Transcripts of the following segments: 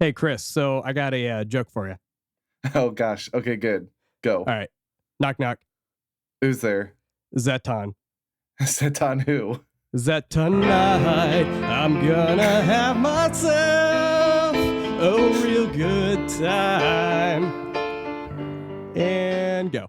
Hey, Chris, so I got a joke for you. Oh, gosh. Okay, good. Go. All right. Knock, knock. Who's there? Zeton. Setan who? That tonight I'm gonna have myself a real good time. And go.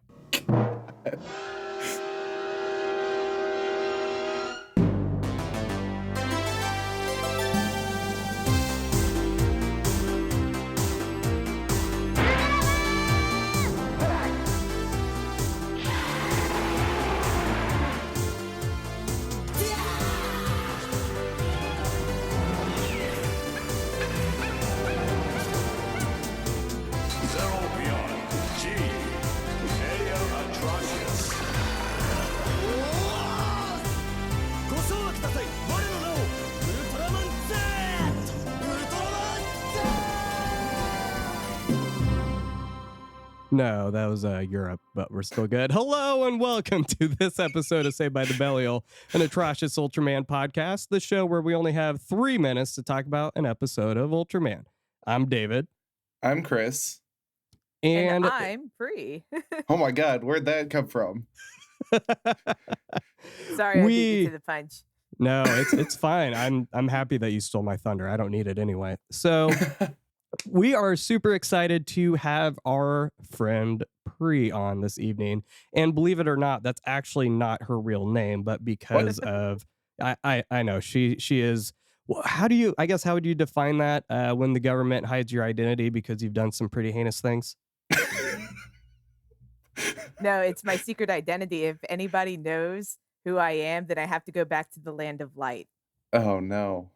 No, that was Europe, but we're still good. Hello and welcome to this episode of Saved by the Belial, an atrocious Ultraman podcast, the show where we only have 3 minutes to talk about an episode of Ultraman. I'm David. I'm Chris. And I'm Free. Oh my God, where'd that come from? Sorry, I beat you to the punch. No, it's fine. I'm happy that you stole my thunder. I don't need it anyway. So we are super excited to have our friend Pri on this evening. And believe it or not, that's actually not her real name, but because of I know she is. How would you define that when the government hides your identity because you've done some pretty heinous things? No, it's my secret identity. If anybody knows who I am, then I have to go back to the land of light. Oh no.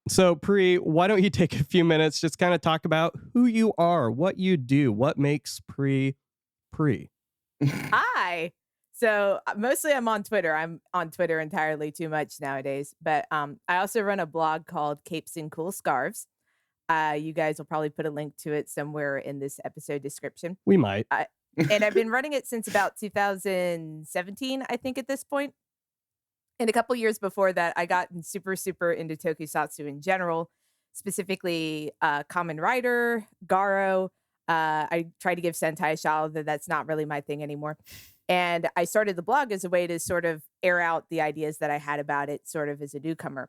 So, Pri, why don't you take a few minutes, just kind of talk about who you are, what you do, what makes Pri. Hi. So mostly I'm on Twitter. I'm on Twitter entirely too much nowadays. But I also run a blog called Capes and Cool Scarves. You guys will probably put a link to it somewhere in this episode description. We might. And I've been running it since about 2017, I think, at this point. And a couple years before that, I got super, super into tokusatsu in general, specifically Kamen Rider, Garo. I try to give Sentai a shot, although that's not really my thing anymore. And I started the blog as a way to sort of air out the ideas that I had about it, sort of as a newcomer.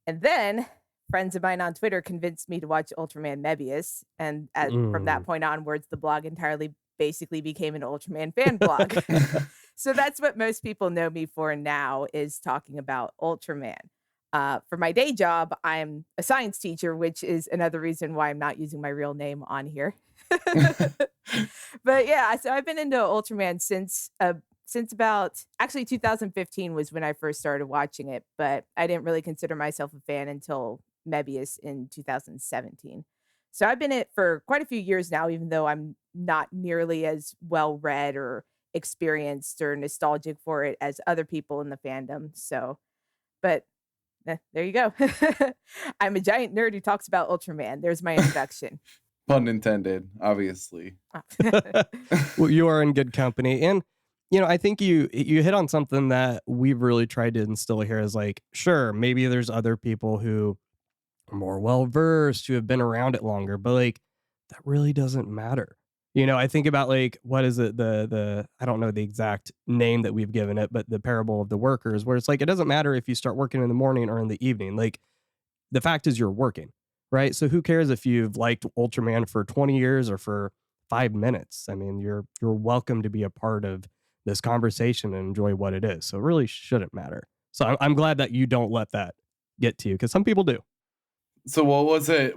And then friends of mine on Twitter convinced me to watch Ultraman Mebius. And from that point onwards, the blog entirely basically became an Ultraman fan blog. So that's what most people know me for now, is talking about Ultraman. For my day job, I'm a science teacher, which is another reason why I'm not using my real name on here. But yeah, so I've been into Ultraman since about, actually 2015 was when I first started watching it, but I didn't really consider myself a fan until Mebius in 2017. So I've been in it for quite a few years now, even though I'm not nearly as well read or experienced or nostalgic for it as other people in the fandom. So, but there you go. I'm a giant nerd who talks about Ultraman. There's my introduction. Pun intended, obviously. Well, you are in good company. And, you know, I think you hit on something that we've really tried to instill here is like, sure, maybe there's other people who are more well-versed, who have been around it longer, but like, that really doesn't matter. You know, I think about like, what is it? I don't know the exact name that we've given it, but the parable of the workers, where it's like, it doesn't matter if you start working in the morning or in the evening. Like, the fact is you're working, right? So who cares if you've liked Ultraman for 20 years or for 5 minutes? I mean, you're welcome to be a part of this conversation and enjoy what it is. So it really shouldn't matter. So I'm glad that you don't let that get to you, because some people do. So what was it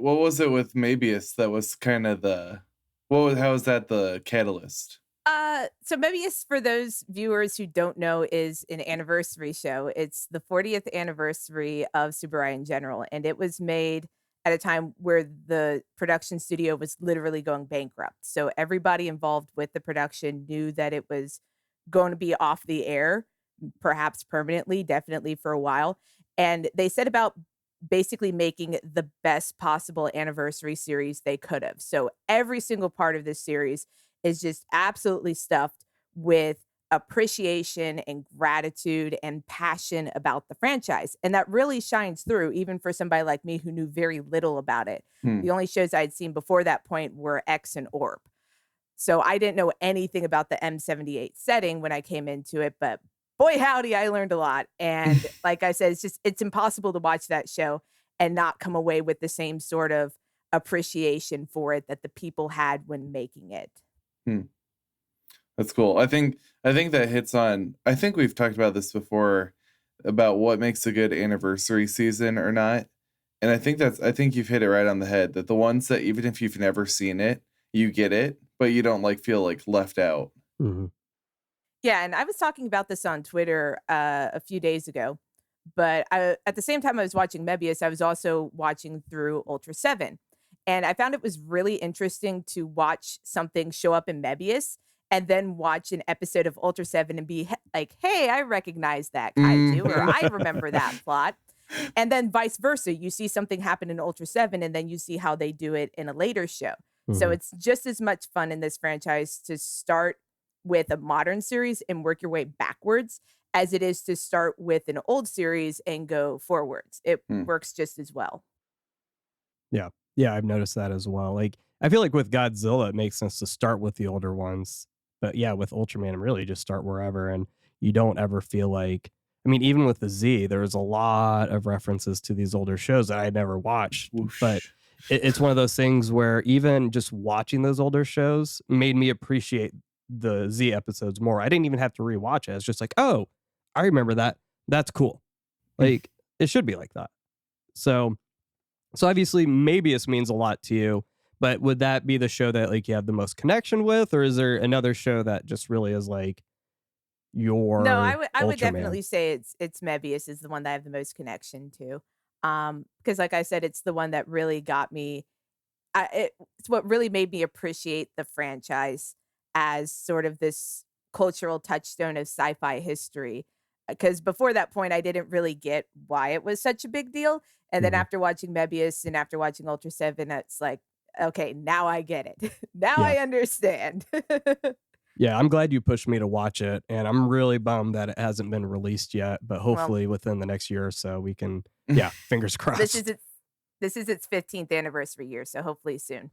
with Mebius that was kind of how was that the catalyst? So Mebius, for those viewers who don't know, is an anniversary show. It's the 40th anniversary of Subaraya in general, and it was made at a time where the production studio was literally going bankrupt. So everybody involved with the production knew that it was going to be off the air, perhaps permanently, definitely for a while. And they set about basically making the best possible anniversary series they could have. So every single part of this series is just absolutely stuffed with appreciation and gratitude and passion about the franchise. And that really shines through, even for somebody like me who knew very little about it. Hmm. The only shows I'd seen before that point were X and Orb. So I didn't know anything about the M78 setting when I came into it, but boy, howdy, I learned a lot. And like I said, it's impossible to watch that show and not come away with the same sort of appreciation for it that the people had when making it. Hmm. That's cool. I think that hits on. I think we've talked about this before about what makes a good anniversary season or not. And I think you've hit it right on the head, that the ones that even if you've never seen it, you get it, but you don't like feel like left out. Mm-hmm. Yeah, and I was talking about this on Twitter a few days ago, but at the same time I was watching Mebius, I was also watching through Ultra 7. And I found it was really interesting to watch something show up in Mebius and then watch an episode of Ultra 7 and be like, hey, I recognize that kaiju, or I remember that plot. And then vice versa. You see something happen in Ultra 7 and then you see how they do it in a later show. Mm-hmm. So it's just as much fun in this franchise to start with a modern series and work your way backwards as it is to start with an old series and go forwards. It works just as well. Yeah, I've noticed that as well. Like, I feel like with Godzilla, it makes sense to start with the older ones. But yeah, with Ultraman, really just start wherever. And you don't ever feel like, I mean, even with the Z, there's a lot of references to these older shows that I had never watched. Whoosh. But it's one of those things where even just watching those older shows made me appreciate the Z episodes more. I didn't even have to rewatch it. It's just like, oh, I remember that. That's cool. Like, it should be like that. So obviously Mebius means a lot to you, but would that be the show that like you have the most connection with, or is there another show that just really is like your No, I would Ultraman? definitely say it's Mebius is the one that I have the most connection to. Because like I said, it's the one that really got me. It's what really made me appreciate the franchise as sort of this cultural touchstone of sci-fi history. Because before that point, I didn't really get why it was such a big deal. And then after watching Mebius and after watching Ultra 7, it's like, okay, now I get it. Now I understand. Yeah, I'm glad you pushed me to watch it, and I'm really bummed that it hasn't been released yet, but hopefully within the next year or so we can, fingers crossed. This is its 15th anniversary year, so hopefully soon.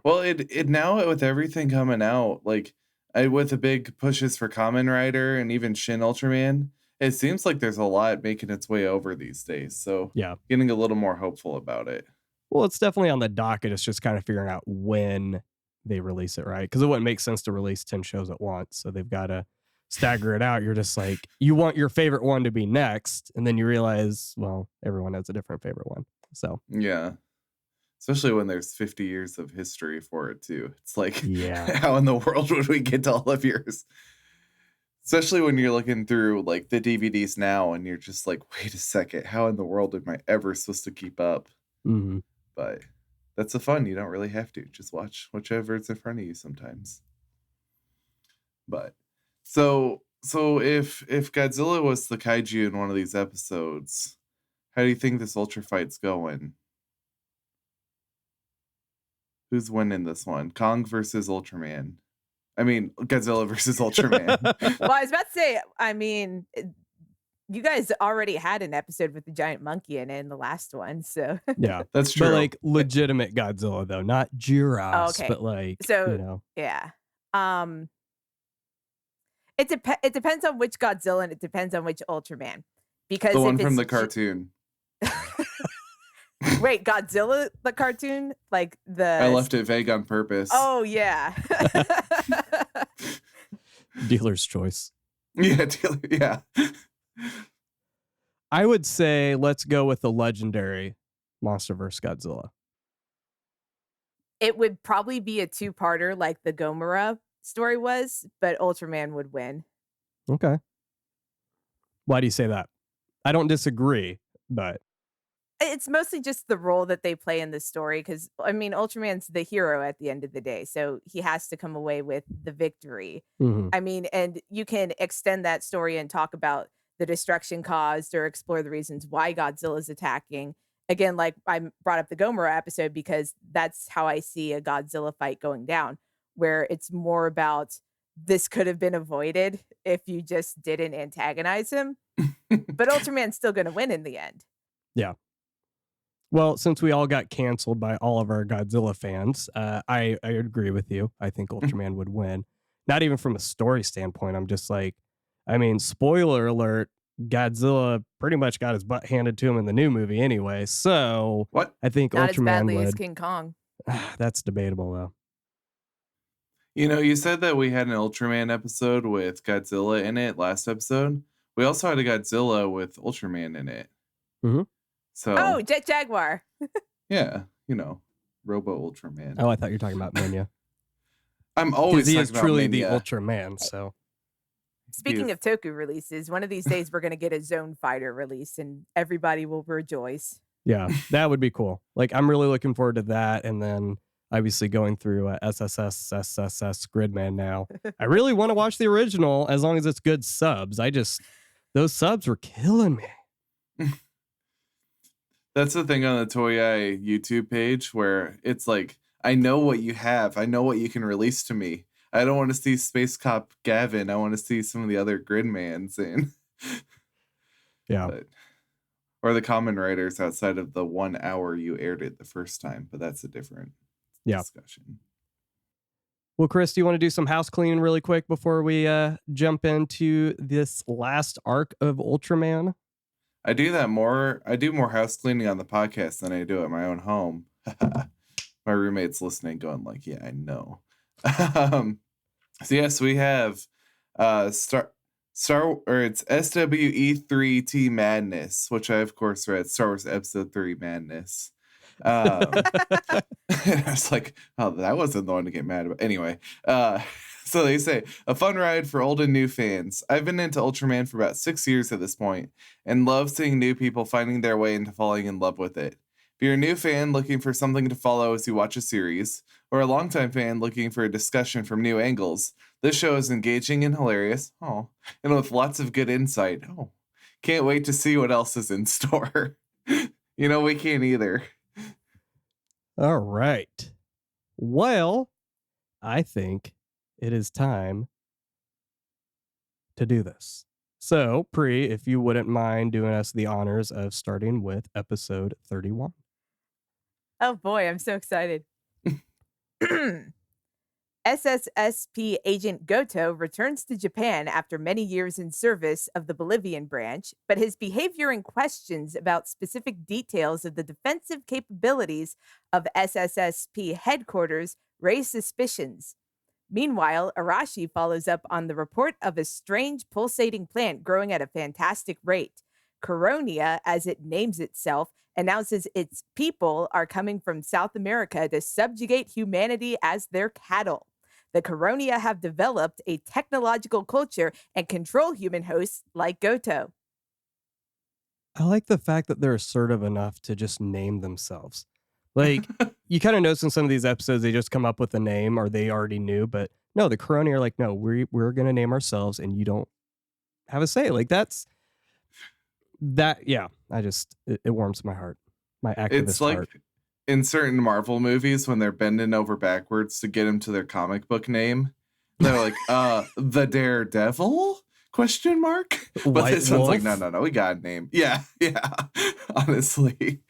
Well, it now with everything coming out, like with the big pushes for Kamen Rider and even Shin Ultraman, it seems like there's a lot making its way over these days. So getting a little more hopeful about it. Well, it's definitely on the docket. It's just kind of figuring out when they release it, right? Because it wouldn't make sense to release 10 shows at once. So they've got to stagger it out. You're just like, you want your favorite one to be next. And then you realize, well, everyone has a different favorite one. So yeah. Especially when there's 50 years of history for it too. It's like, yeah, how in the world would we get to all of yours? Especially when you're looking through like the DVDs now and you're just like, wait a second, how in the world am I ever supposed to keep up? Mm-hmm. But that's the fun. You don't really have to. Just watch whichever's in front of you sometimes. But so if Godzilla was the kaiju in one of these episodes, how do you think this Ultra fight's going? Who's winning this one? Kong versus Ultraman. I mean, Godzilla versus Ultraman. Well, I was about to say, I mean, you guys already had an episode with the giant monkey in it in the last one, so yeah, that's true. But like legitimate Godzilla though, not Jiras, but like, so yeah. It depends on which Godzilla and it depends on which Ultraman, because the one from the cartoon. Wait, Godzilla the cartoon? Like I left it vague on purpose. Oh yeah. Dealer's choice. Yeah. I would say let's go with the legendary MonsterVerse Godzilla. It would probably be a two-parter like the Gomorrah story was, but Ultraman would win. Okay. Why do you say that? I don't disagree, but it's mostly just the role that they play in the story, because I mean Ultraman's the hero at the end of the day, so he has to come away with the victory. I mean, and you can extend that story and talk about the destruction caused or explore the reasons why Godzilla's attacking. Again, like I brought up the Gomorrah episode because that's how I see a Godzilla fight going down, where it's more about this could have been avoided if you just didn't antagonize him. But Ultraman's still going to win in the end. Yeah. Well, since we all got canceled by all of our Godzilla fans, I agree with you. I think Ultraman would win. Not even from a story standpoint. I'm just like, I mean, spoiler alert, Godzilla pretty much got his butt handed to him in the new movie anyway. So What? I think Not Ultraman as badly would. as King Kong. That's debatable, though. You know, you said that we had an Ultraman episode with Godzilla in it last episode. We also had a Godzilla with Ultraman in it. Mm-hmm. So, Oh, Jet Jaguar. yeah, you know, Robo Ultraman. Oh, I thought you were talking about Minya. I'm always He talking is about truly the Minya. Ultraman, so. Speaking of Toku releases, one of these days we're going to get a Zone Fighter release and everybody will rejoice. Yeah, that would be cool. Like, I'm really looking forward to that. And then obviously going through SSS Gridman now. I really want to watch the original as long as it's good subs. Those subs were killing me. That's the thing on the Toei YouTube page where it's like, I know what you have. I know what you can release to me. I don't want to see Space Cop Gavin. I want to see some of the other Gridmans in. Yeah. Or the Common Writers outside of the 1 hour you aired it the first time, but that's a different discussion. Well, Chris, do you want to do some house cleaning really quick before we jump into this last arc of Ultraman? I do more house cleaning on the podcast than I do at my own home. My roommate's listening going like, yeah, I know. So yes, we have it's SWE3T Madness, which I of course read Star Wars Episode 3 Madness. I was like, oh, that wasn't the one to get mad about. Anyway, so they say, a fun ride for old and new fans. I've been into Ultraman for about 6 years at this point, and love seeing new people finding their way into falling in love with it. If you're a new fan looking for something to follow as you watch a series, or a longtime fan looking for a discussion from new angles, this show is engaging and hilarious, and with lots of good insight. Can't wait to see what else is in store. We can't either. All right. Well, I think it is time to do this. So, Pri, if you wouldn't mind doing us the honors of starting with episode 31. Oh boy, I'm so excited. SSSP agent Goto returns to Japan after many years in service of the Bolivian branch, but his behavior and questions about specific details of the defensive capabilities of SSSP headquarters raise suspicions. Meanwhile, Arashi follows up on the report of a strange pulsating plant growing at a fantastic rate. Coronia, as it names itself, announces its people are coming from South America to subjugate humanity as their cattle. The Coronia have developed a technological culture and control human hosts like Goto. I like the fact that they're assertive enough to just name themselves. Like, you kind of notice in some of these episodes, they just come up with a name or they already knew. But no, the Coronia are like, no, we're going to name ourselves and you don't have a say. Like, yeah, it warms my heart. My activist It's like heart. In certain Marvel movies when they're bending over backwards to get him to their comic book name. They're like, the Daredevil? Question mark? But White this one's like, Wolf? no, we got a name. Yeah. Honestly.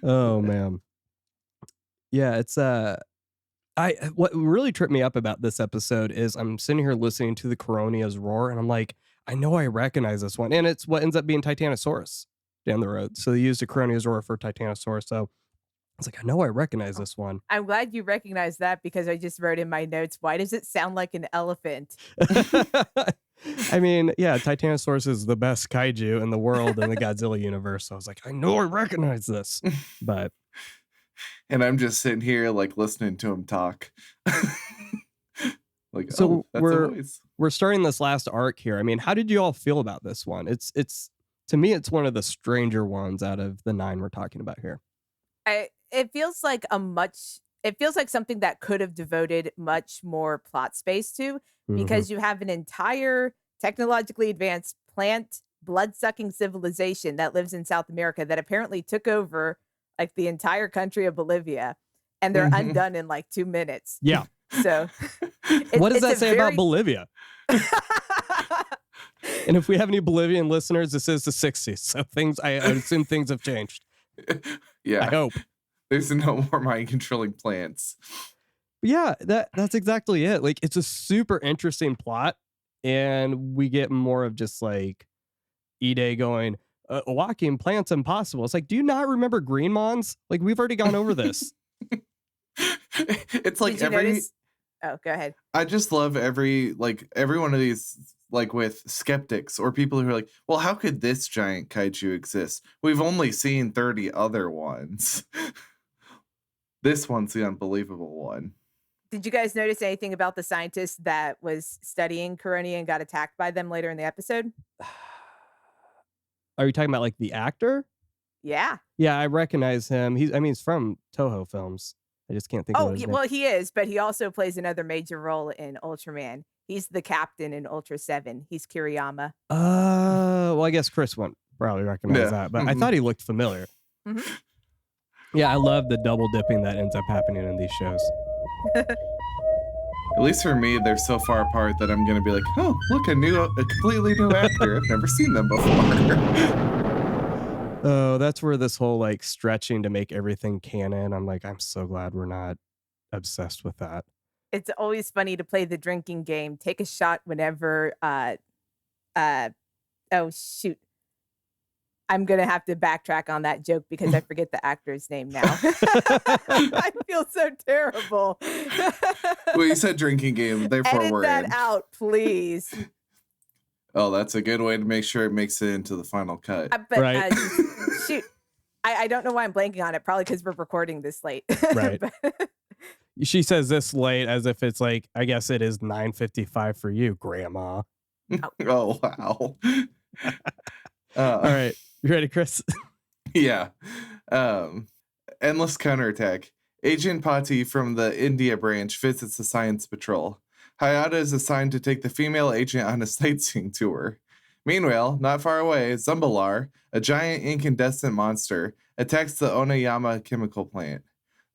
Oh man. Yeah, it's what really tripped me up about this episode is I'm sitting here listening to the Coronia's roar and I'm like, I know I recognize this one. And it's what ends up being Titanosaurus down the road. So they used a Coronia's roar for Titanosaurus. So I was like, I know I recognize this one. I'm glad you recognize that because I just wrote in my notes, why does it sound like an elephant? I mean, yeah, Titanosaurus is the best kaiju in the world in the Godzilla universe. So I was like, I know I recognize this. But And I'm just sitting here like listening to him talk. Like, so that's a voice. We're starting this last arc here. I mean, how did you all feel about this one? It's to me, it's one of the stranger ones out of the 9 we're talking about here. It feels like something that could have devoted much more plot space to, because you have an entire technologically advanced plant blood-sucking civilization that lives in South America that apparently took over like the entire country of Bolivia, and they're undone in like 2 minutes. Yeah. So what does it's that a say about very- Bolivia? And if we have any Bolivian listeners, this is the 60s. So I assume things have changed. Yeah. I hope. There's no more mind controlling plants. Yeah, that's exactly it. Like, it's a super interesting plot, and we get more of just like Ide going, walking plants impossible. It's like, do you not remember Green Mons? Like, we've already gone over this. It's like Did you notice? Oh, go ahead. I just love every one of these, like with skeptics or people who are like, well, how could this giant kaiju exist? We've only seen 30 other ones. This one's the unbelievable one. Did you guys notice anything about the scientist that was studying Coroni and got attacked by them later in the episode? Are you talking about like the actor? Yeah. Yeah, I recognize him. He's from Toho films. I just can't think of his name. Well, he is, but he also plays another major role in Ultraman. He's the captain in Ultra 7. He's Kiriyama. Well, I guess Chris won't probably recognize that, but I thought he looked familiar. Mm-hmm. Yeah, I love the double dipping that ends up happening in these shows. At least for me, they're so far apart that I'm gonna be like, oh, look, a completely new actor. I've never seen them before. Oh, that's where this whole like stretching to make everything canon. I'm like, I'm so glad we're not obsessed with that. It's always funny to play the drinking game. Take a shot whenever oh shoot. I'm gonna have to backtrack on that joke because I forget the actor's name now. I feel so terrible. Well, you said drinking game, therefore Edit we're that in. out, please. Oh, that's a good way to make sure it makes it into the final cut. But Right. Shoot, I don't know why I'm blanking on it. Probably because we're recording this late. Right. She says this late as if it's like, I guess it is 9:55 for you, Grandma. Oh, wow. All right. You ready, Chris? Yeah. Endless counterattack. Agent Pati from the India branch visits the science patrol. Hayata is assigned to take the female agent on a sightseeing tour. Meanwhile, not far away, Zumbalar, a giant incandescent monster, attacks the Onayama chemical plant.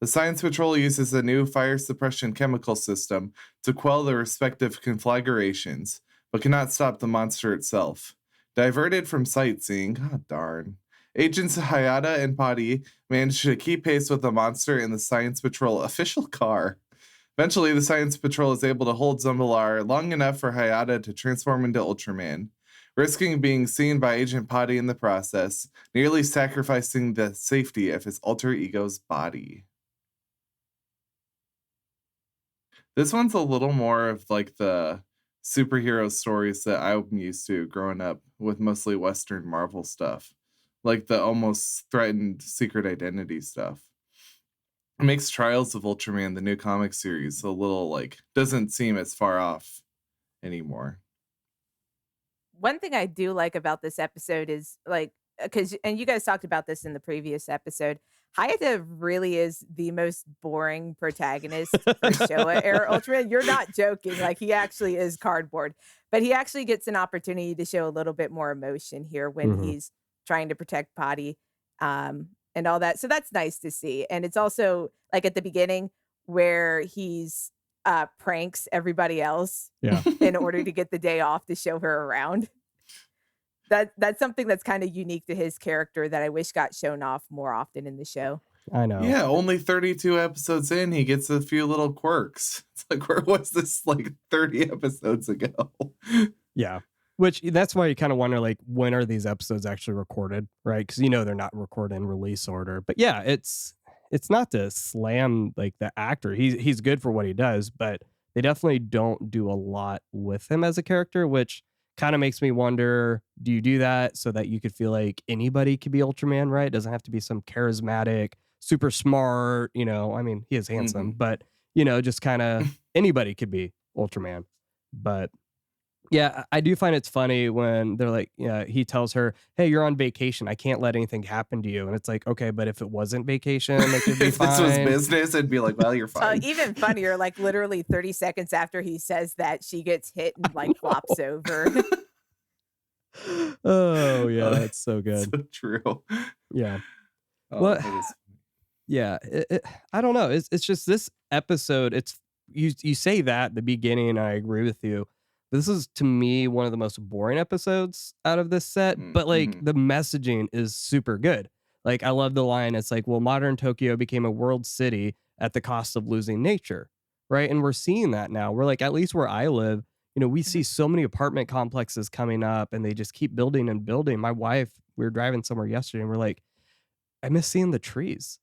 The science patrol uses a new fire suppression chemical system to quell the respective conflagrations, but cannot stop the monster itself. Diverted from sightseeing, god darn, agents Hayata and Pati manage to keep pace with the monster in the Science Patrol official car. Eventually, the Science Patrol is able to hold Zumbalar long enough for Hayata to transform into Ultraman, risking being seen by Agent Pati in the process, nearly sacrificing the safety of his alter ego's body. This one's a little more of like the superhero stories that I'm used to growing up with mostly Western Marvel stuff, like the almost threatened secret identity stuff. It makes Trials of Ultraman, the new comic series, a little like doesn't seem as far off anymore. One thing I do like about this episode is like, and you guys talked about this in the previous episode, Hayata really is the most boring protagonist for Showa era Ultraman. You're not joking. Like, he actually is cardboard, but he actually gets an opportunity to show a little bit more emotion here when he's trying to protect Pati and all that. So that's nice to see. And it's also like at the beginning where he's pranks everybody else in order to get the day off to show her around. That's something that's kind of unique to his character that I wish got shown off more often in the show. I know. Yeah, only 32 episodes in, he gets a few little quirks. It's like, where was this like 30 episodes ago? Yeah. Which that's why you kind of wonder, like, when are these episodes actually recorded, right? Because they're not recorded in release order. But yeah, it's not to slam like the actor. He's good for what he does, but they definitely don't do a lot with him as a character, which kind of makes me wonder, do you do that so that you could feel like anybody could be Ultraman, right? It doesn't have to be some charismatic, super smart, he is handsome, but just kind of anybody could be Ultraman. But yeah, I do find it's funny when they're like, he tells her, hey, you're on vacation. I can't let anything happen to you. And it's like, okay, but if it wasn't vacation, it could be if fine. this was business, it'd be like, well, you're fine. Even funnier, like literally 30 seconds after he says that, she gets hit and like flops over. Oh, yeah, that's so good. So true. Yeah. Oh, Well, yeah, I don't know. It's just this episode, it's you say that at the beginning, and I agree with you. This is to me one of the most boring episodes out of this set, but like Mm-hmm. the messaging is super good. Like I love the line. It's like, well, modern Tokyo became a world city at the cost of losing nature, right? And we're seeing that now. We're like, at least where I live, we see Mhm. so many apartment complexes coming up, and they just keep building and building. My wife, we were driving somewhere yesterday, and we're like, I miss seeing the trees.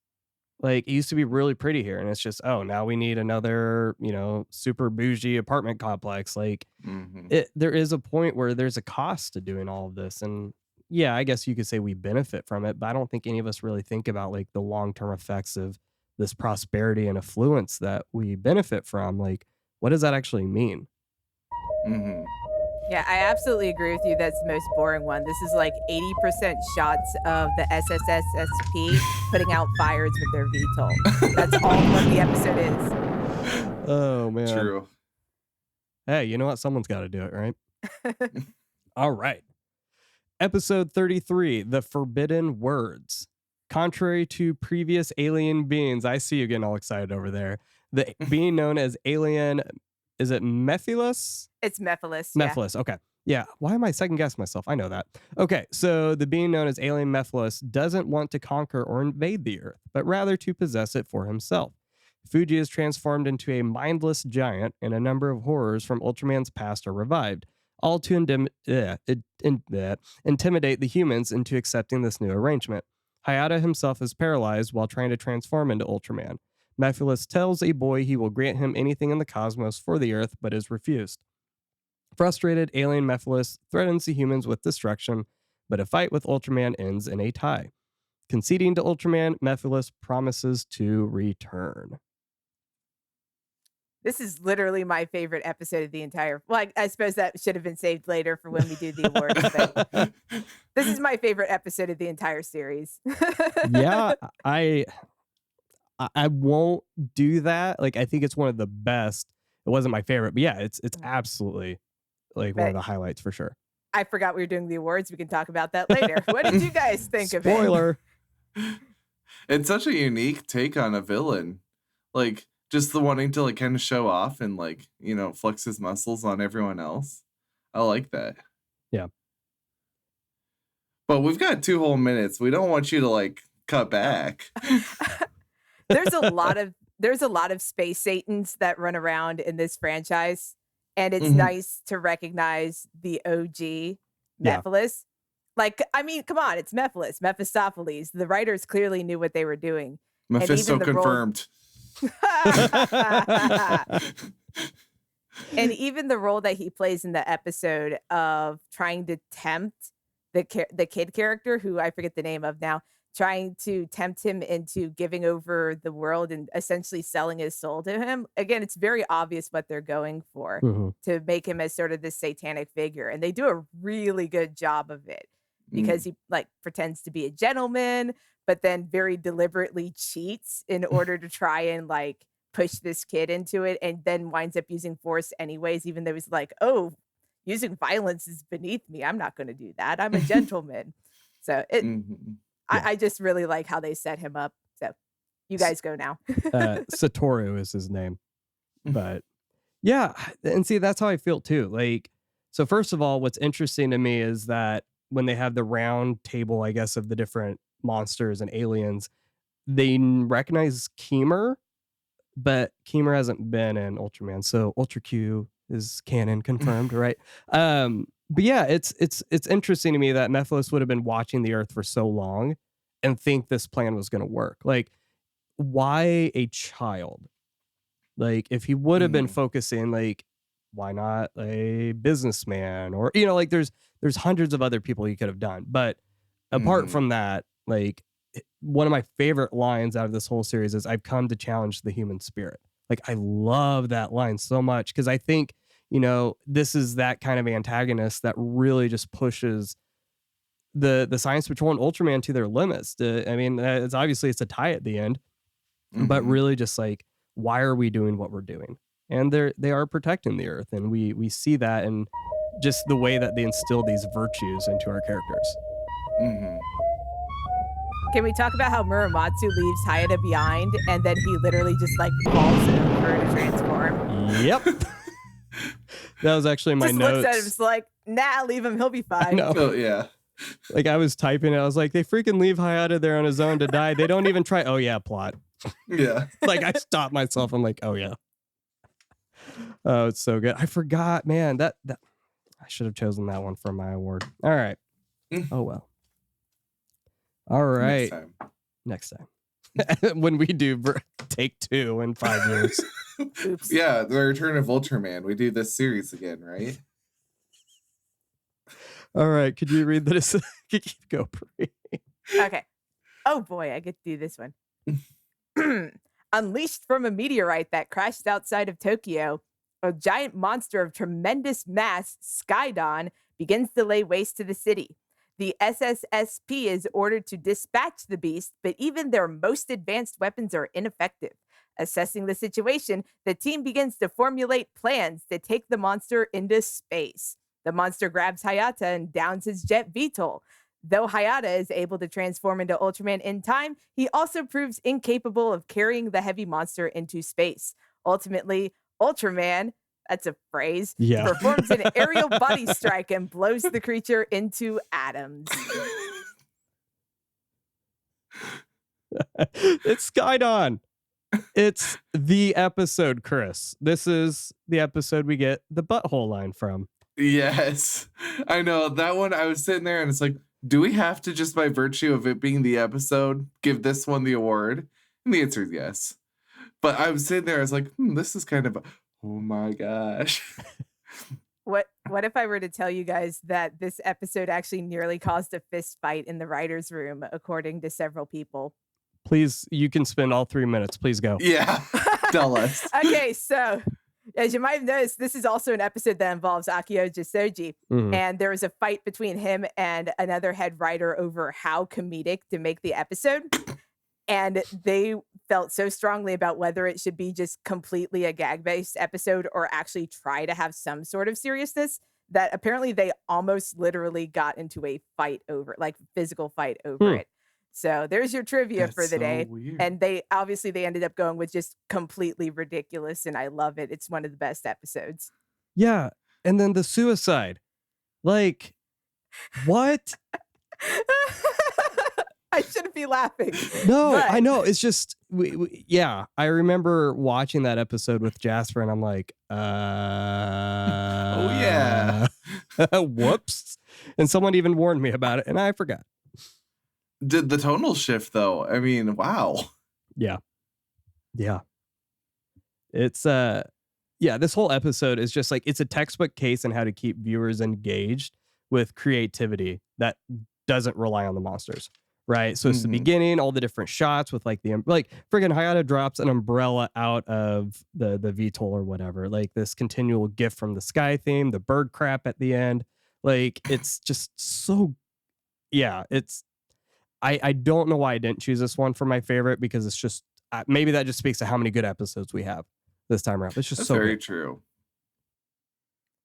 Like, it used to be really pretty here, and it's just, oh, now we need another, super bougie apartment complex. Like, Mm-hmm. there is a point where there's a cost to doing all of this. And yeah, I guess you could say we benefit from it, but I don't think any of us really think about like the long-term effects of this prosperity and affluence that we benefit from. Like, what does that actually mean? Mm-hmm. Yeah, I absolutely agree with you. That's the most boring one. This is like 80% shots of the SSSSP putting out fires with their VTOL. That's all what the episode is. Oh man. True. Hey, you know what? Someone's got to do it, right? All right. Episode 33, The Forbidden Words. Contrary to previous alien beings, I see you getting all excited over there. The being known as alien, is it Mephiles? It's Mephiles. Yeah. Mephiles, okay. Yeah, why am I second guessing myself? I know that. Okay, so the being known as alien Mephiles doesn't want to conquer or invade the Earth, but rather to possess it for himself. Fuji is transformed into a mindless giant, and a number of horrors from Ultraman's past are revived, all to intimidate the humans into accepting this new arrangement. Hayata himself is paralyzed while trying to transform into Ultraman. Mephiles tells a boy he will grant him anything in the cosmos for the Earth, but is refused. Frustrated, alien Mephiles threatens the humans with destruction, but a fight with Ultraman ends in a tie. Conceding to Ultraman, Mephiles promises to return. This is literally my favorite episode of the entire. Well, I suppose that should have been saved later for when we do the awards. But this is my favorite episode of the entire series. Yeah, I won't do that. Like, I think it's one of the best. It wasn't my favorite, but yeah, it's absolutely like one of the highlights for sure. I forgot we were doing the awards. We can talk about that later. What did you guys think of it? Spoiler. It's such a unique take on a villain. Like, just the wanting to like kind of show off and like, flex his muscles on everyone else. I like that. Yeah. But we've got 2 whole minutes. We don't want you to like cut back. There's a lot of space Satans that run around in this franchise, and it's nice to recognize the OG Mephiles. Like, I mean, come on, it's Mephiles, Mephistopheles. The writers clearly knew what they were doing. Mephisto confirmed. And even the role that he plays in the episode of trying to tempt the kid character, who I forget the name of now, trying to tempt him into giving over the world and essentially selling his soul to him. Again, it's very obvious what they're going for to make him as sort of this satanic figure. And they do a really good job of it because he like pretends to be a gentleman, but then very deliberately cheats in order to try and like push this kid into it, and then winds up using force anyways, even though he's like, oh, using violence is beneath me. I'm not going to do that. I'm a gentleman. So I just really like how they set him up. So you guys go now. Satoru is his name. But yeah, and see, that's how I feel too. Like, so first of all, what's interesting to me is that when they have the round table, I guess, of the different monsters and aliens, they recognize Keemer, but Keemer hasn't been in Ultraman. So Ultra Q is canon confirmed, right? But yeah, it's interesting to me that Mephiles would have been watching the Earth for so long and think this plan was going to work. Like, why a child? Like, if he would have been focusing, like, why not a businessman? Or, like, there's hundreds of other people he could have done. But apart from that, like, one of my favorite lines out of this whole series is, I've come to challenge the human spirit. Like, I love that line so much because I think, this is that kind of antagonist that really just pushes the Science Patrol and Ultraman to their limits. I mean, it's a tie at the end, but really just like, why are we doing what we're doing? And they are protecting the Earth, and we see that in just the way that they instill these virtues into our characters. Can we talk about how Muramatsu leaves Hayata behind and then he literally just like falls over to transform? Yep. That was actually my just notes. Looks at him, just like, nah, leave him. He'll be fine. No. Oh, yeah. Like I was typing it. I was like, they freaking leave Hayata there on his own to die. They don't even try. Oh, yeah, plot. Yeah. Like I stopped myself. I'm like, oh, yeah. Oh, it's so good. I forgot, man. That I should have chosen that one for my award. All right. Oh, well. All right. Next time. When we do take 2 in 5 years. Oops. Yeah, the Return of Ultraman. We do this series again, right? All right. Could you read this? Go, Brie. Okay. Oh boy, I get to do this one. Unleashed from a meteorite that crashed outside of Tokyo, a giant monster of tremendous mass, Skydon, begins to lay waste to the city. The SSSP is ordered to dispatch the beast, but even their most advanced weapons are ineffective. Assessing the situation, the team begins to formulate plans to take the monster into space. The monster grabs Hayata and downs his jet VTOL. Though Hayata is able to transform into Ultraman in time, he also proves incapable of carrying the heavy monster into space. Ultimately, Ultraman, that's a phrase, performs an aerial body strike and blows the creature into atoms. It's Skydon. It's the episode, Chris. This is the episode we get the butthole line from. Yes. I know. That one, I was sitting there and it's like, do we have to, just by virtue of it being the episode, give this one the award? And the answer is yes. But I was sitting there, I was like, this is kind of, oh my gosh. What if I were to tell you guys that this episode actually nearly caused a fist fight in the writer's room, according to several people? Please, you can spend all 3 minutes. Please go. Yeah. Tell us. Okay, so as you might have noticed, this is also an episode that involves Akio Jissoji. Mhm. And there was a fight between him and another head writer over how comedic to make the episode. And they felt so strongly about whether it should be just completely a gag-based episode or actually try to have some sort of seriousness that apparently they almost literally got into a fight over, like physical fight over it. So there's your trivia for the day. Weird. And they ended up going with just completely ridiculous. And I love it. It's one of the best episodes. Yeah. And then the suicide. Like, what? I shouldn't be laughing. No, but I know. It's just, yeah. I remember watching that episode with Jasper and I'm like, Oh, yeah. Whoops. And someone even warned me about it and I forgot. Did the tonal shift, though? I mean, wow. Yeah. Yeah. It's, this whole episode is just like, it's a textbook case in how to keep viewers engaged with creativity that doesn't rely on the monsters. Right. So it's the beginning, all the different shots with like friggin' Hayata drops an umbrella out of the VTOL or whatever, like this continual gift from the sky theme, the bird crap at the end. Like, it's just so, yeah, it's, I don't know why I didn't choose this one for my favorite because it's just, maybe that just speaks to how many good episodes we have this time around. It's just That's so very good. true.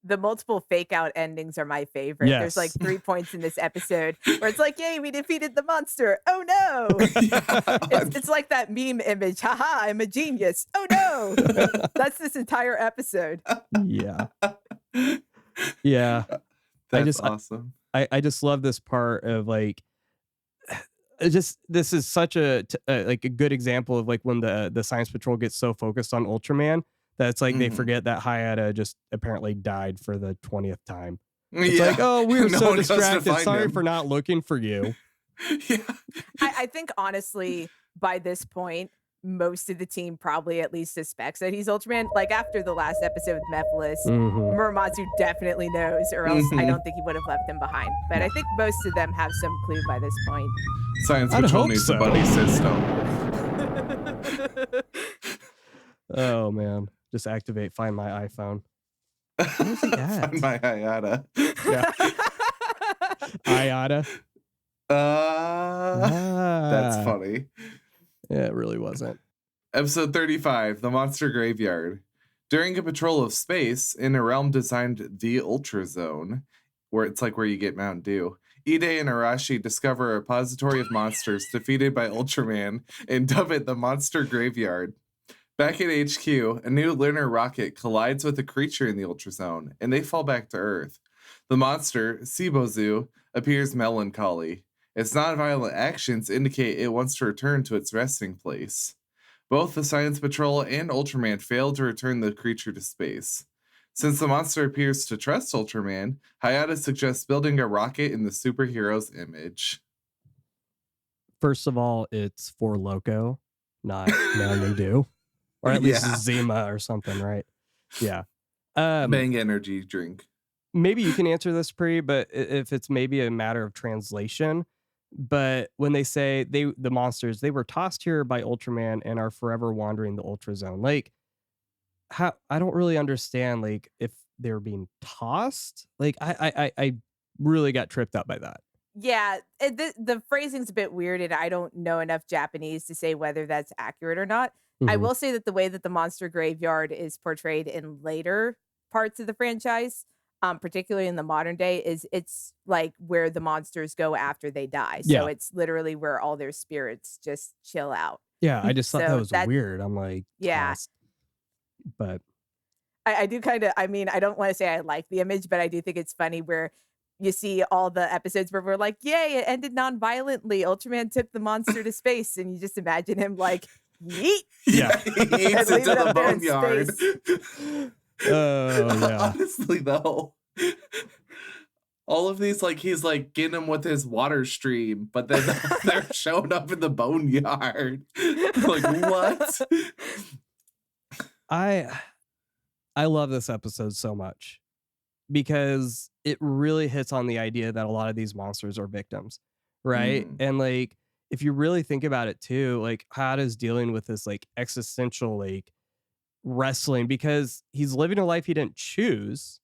The multiple fake out endings are my favorite. Yes. There's like 3 points in this episode where it's like, yay, we defeated the monster. Oh no. It's like that meme image. Haha, I'm a genius. Oh no. That's this entire episode. Yeah. Yeah. That's awesome. I just love this part of like, this is such a good example of like when the Science Patrol gets so focused on Ultraman that it's like they forget that Hayata just apparently died for the 20th time. It's like, oh, we were so distracted. Sorry for not looking for you. Yeah. I think honestly, by this point, most of the team probably at least suspects that he's Ultraman. Like after the last episode with Mephiles, Muramatsu dedefinitely knows, or else I don't think he would have left him behind. But I think most of them have some clue by this point. Science Patrol needs a buddy system. Oh man, just activate Find My iPhone. Where's he at? Find my Hayata. Yeah. Ayata. That's funny. Yeah, it really wasn't. Episode 35, The Monster Graveyard. During a patrol of space in a realm designed the Ultra Zone, where it's like where you get Mountain Dew, Ide and Arashi discover a repository of monsters defeated by Ultraman and dub it the Monster Graveyard. Back at HQ, a new lunar rocket collides with a creature in the Ultrazone, and they fall back to Earth. The monster, Sibozu, appears melancholy. Its nonviolent actions indicate it wants to return to its resting place. Both the Science Patrol and Ultraman fail to return the creature to space. Since the monster appears to trust Ultraman, Hayata suggests building a rocket in the superhero's image. First of all, it's for Loco, not Mountain Dew. Or at least Zima or something, right? Yeah. Bang energy drink. Maybe you can answer this, Pri, but if it's maybe a matter of translation. But when they say the monsters, they were tossed here by Ultraman and are forever wandering the Ultrazone. Like, how I don't really understand, like, if they were being tossed. Like, I really got tripped up by that. Yeah, the phrasing's a bit weird, and I don't know enough Japanese to say whether that's accurate or not. I will say that the way that the Monster Graveyard is portrayed in later parts of the franchise, particularly in the modern day, is it's like where the monsters go after they die. So it's literally where all their spirits just chill out. Yeah, I just thought that was weird. I'm like, tossed. But I do kind of, I mean, I don't want to say I like the image, but I do think it's funny where you see all the episodes where we're like, yay, it ended non-violently. Ultraman took the monster to space, and you just imagine him like, yeet. Yeah, he eats it to the boneyard. Oh, yeah. Honestly, though, all of these, like, he's like getting them with his water stream, but then they're showing up in the boneyard. Like, what? I love this episode so much because it really hits on the idea that a lot of these monsters are victims, right? And like, if you really think about it too, like Hayata's dealing with this like existential like wrestling because he's living a life he didn't choose,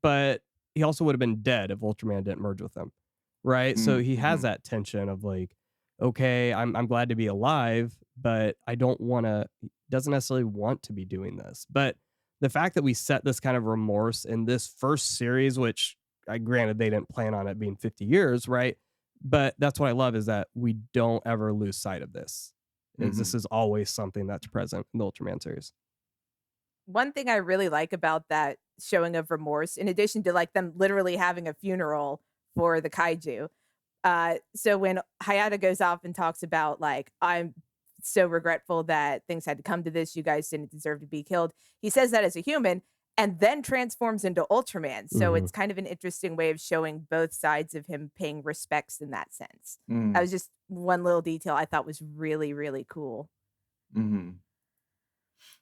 but he also would have been dead if Ultraman didn't merge with him, right? So he has that tension of like, okay, I'm glad to be alive, but I don't want to, doesn't necessarily want to be doing this. But the fact that we set this kind of remorse in this first series, which I granted they didn't plan on it being 50 years, right? But that's what I love is that we don't ever lose sight of this. This is always something that's present in the Ultraman series. One thing I really like about that showing of remorse, in addition to like them literally having a funeral for the kaiju. So when Hayata goes off and talks about like, I'm so regretful that things had to come to this, you guys didn't deserve to be killed. He says that as a human and then transforms into Ultraman. So it's kind of an interesting way of showing both sides of him paying respects in that sense. That was just one little detail I thought was really, really cool.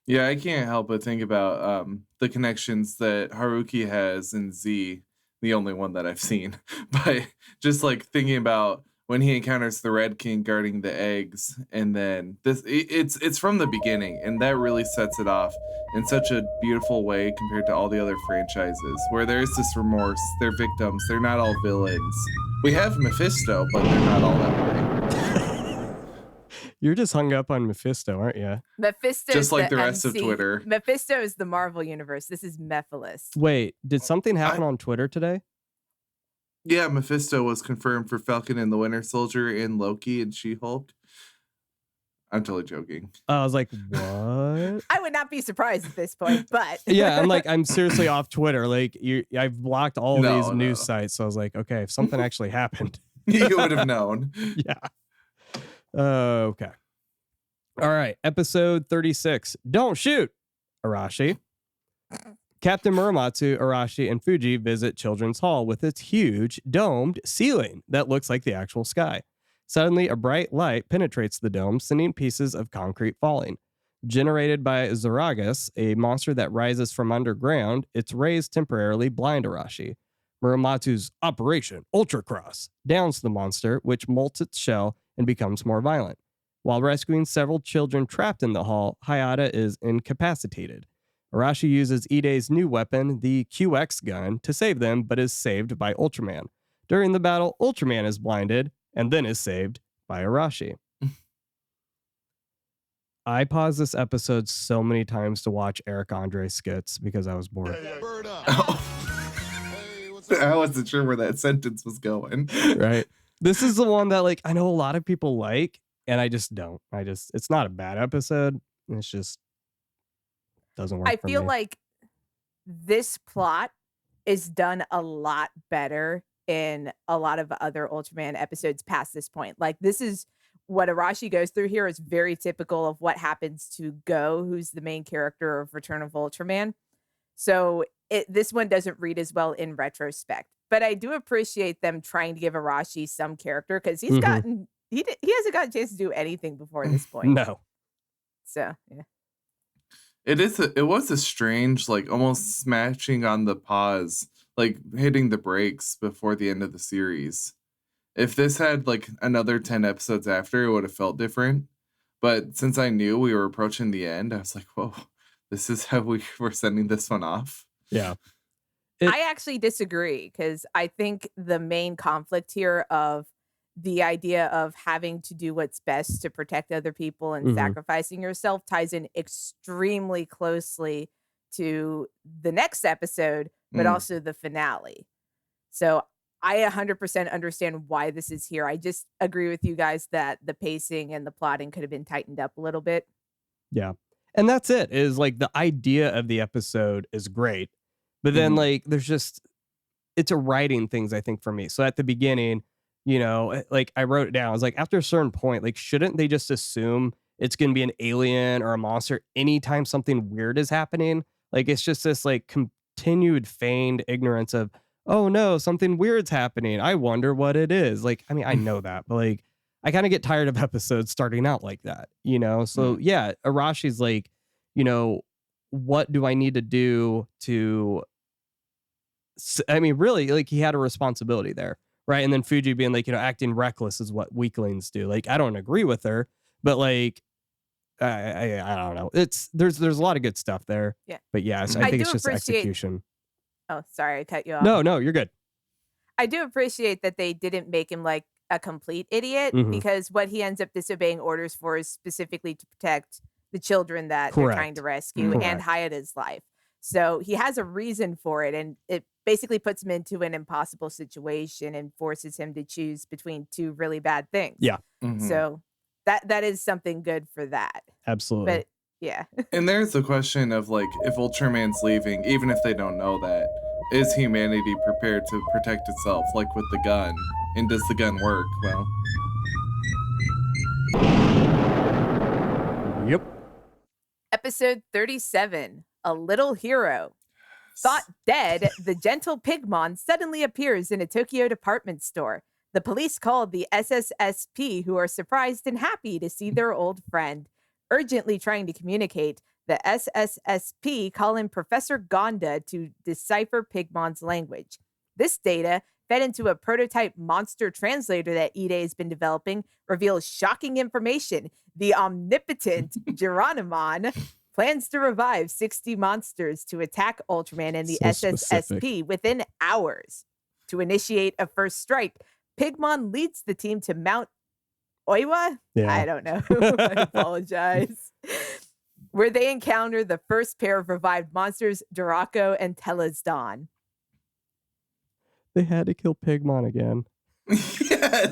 Yeah, I can't help but think about the connections that Haruki has in Z, the only one that I've seen. But just like thinking about when he encounters the Red King guarding the eggs, and then it's from the beginning, and that really sets it off in such a beautiful way compared to all the other franchises, where there is this remorse, they're victims, they're not all villains. We have Mephisto, but they're not all that way. You're just hung up on Mephisto, aren't you? Mephisto, just like the rest of Twitter. Mephisto is the Marvel universe. This is Mephiles. Wait, did something happen on Twitter today? Yeah, Mephisto was confirmed for Falcon and the Winter Soldier and Loki and She-Hulk. I'm totally joking. I was like, what? I would not be surprised at this point, but yeah, I'm seriously off Twitter. Like I've blocked all these news sites. So I was like, okay, if something actually happened, you would have known. Yeah. Okay. All right. Episode 36. Don't shoot, Arashi. Captain Muramatsu, Arashi, and Fuji visit Children's Hall with its huge domed ceiling that looks like the actual sky. Suddenly, a bright light penetrates the dome, sending pieces of concrete falling. Generated by Zoragus, a monster that rises from underground, its rays temporarily blind Arashi. Muramatsu's Operation Ultracross downs the monster, which molts its shell and becomes more violent. While rescuing several children trapped in the hall, Hayata is incapacitated. Arashi uses Ide's new weapon, the QX gun, to save them, but is saved by Ultraman. During the battle, Ultraman is blinded, and then is saved by Arashi. I paused this episode so many times to watch Eric Andre skits because I was bored. I wasn't sure where that sentence was going. Right. This is the one that like I know a lot of people like, and I just don't. It's not a bad episode. It's just doesn't work I for feel me. like this plot is done a lot better in a lot of other Ultraman episodes past this point. Like this is what Arashi goes through here is very typical of what happens to Go, who's the main character of Return of Ultraman. So this one doesn't read as well in retrospect, but I do appreciate them trying to give Arashi some character because he's gotten he hasn't gotten a chance to do anything before this point. No. So yeah. It was a strange, like almost smashing on the pause, like hitting the brakes before the end of the series. If this had like another 10 episodes after, it would have felt different. But since I knew we were approaching the end, I was like, whoa, this is how we were sending this one off. Yeah. I actually disagree because I think the main conflict here of the idea of having to do what's best to protect other people and sacrificing yourself ties in extremely closely to the next episode, but also the finale. So I 100% understand why this is here. I just agree with you guys that the pacing and the plotting could have been tightened up a little bit. Yeah. And that's it, is like the idea of the episode is great. But then like there's just it's a writing things, I think, for me. So at the beginning, you know, like I wrote it down. I was like, after a certain point, like, shouldn't they just assume it's going to be an alien or a monster anytime something weird is happening? Like, it's just this like continued feigned ignorance of, oh no, something weird's happening. I wonder what it is. Like, I mean, I know that, but like, I kind of get tired of episodes starting out like that, you know? So yeah, Arashi's like, you know, what do I need to do to, I mean, really, like he had a responsibility there. Right. And then Fuji being like, you know, acting reckless is what weaklings do. Like, I don't agree with her, but like, I don't know. There's a lot of good stuff there. Yeah. But yes, I think it's just execution. Oh, sorry. I cut you off. No, you're good. I do appreciate that they didn't make him like a complete idiot because what he ends up disobeying orders for is specifically to protect the children that they're trying to rescue and Hayata's life. So he has a reason for it, and it basically puts him into an impossible situation and forces him to choose between two really bad things. Yeah. So that is something good for that. Absolutely. But yeah. And there's the question of like, if Ultraman's leaving, even if they don't know that, is humanity prepared to protect itself, like with the gun? And does the gun work? Well. Yep. Episode 37, A Little Hero. Thought dead, the gentle Pigmon suddenly appears in a Tokyo department store. The police call the SSSP, who are surprised and happy to see their old friend. Urgently trying to communicate, the SSSP call in Professor Gonda to decipher Pigmon's language. This data, fed into a prototype monster translator that Ide has been developing, reveals shocking information. The omnipotent Geronimon plans to revive 60 monsters to attack Ultraman and the SSSP within hours. To initiate a first strike, Pigmon leads the team to Mount Oiwa? Yeah. I don't know. I apologize. Where they encounter the first pair of revived monsters, Durako and Telesdon. They had to kill Pigmon again. Yeah,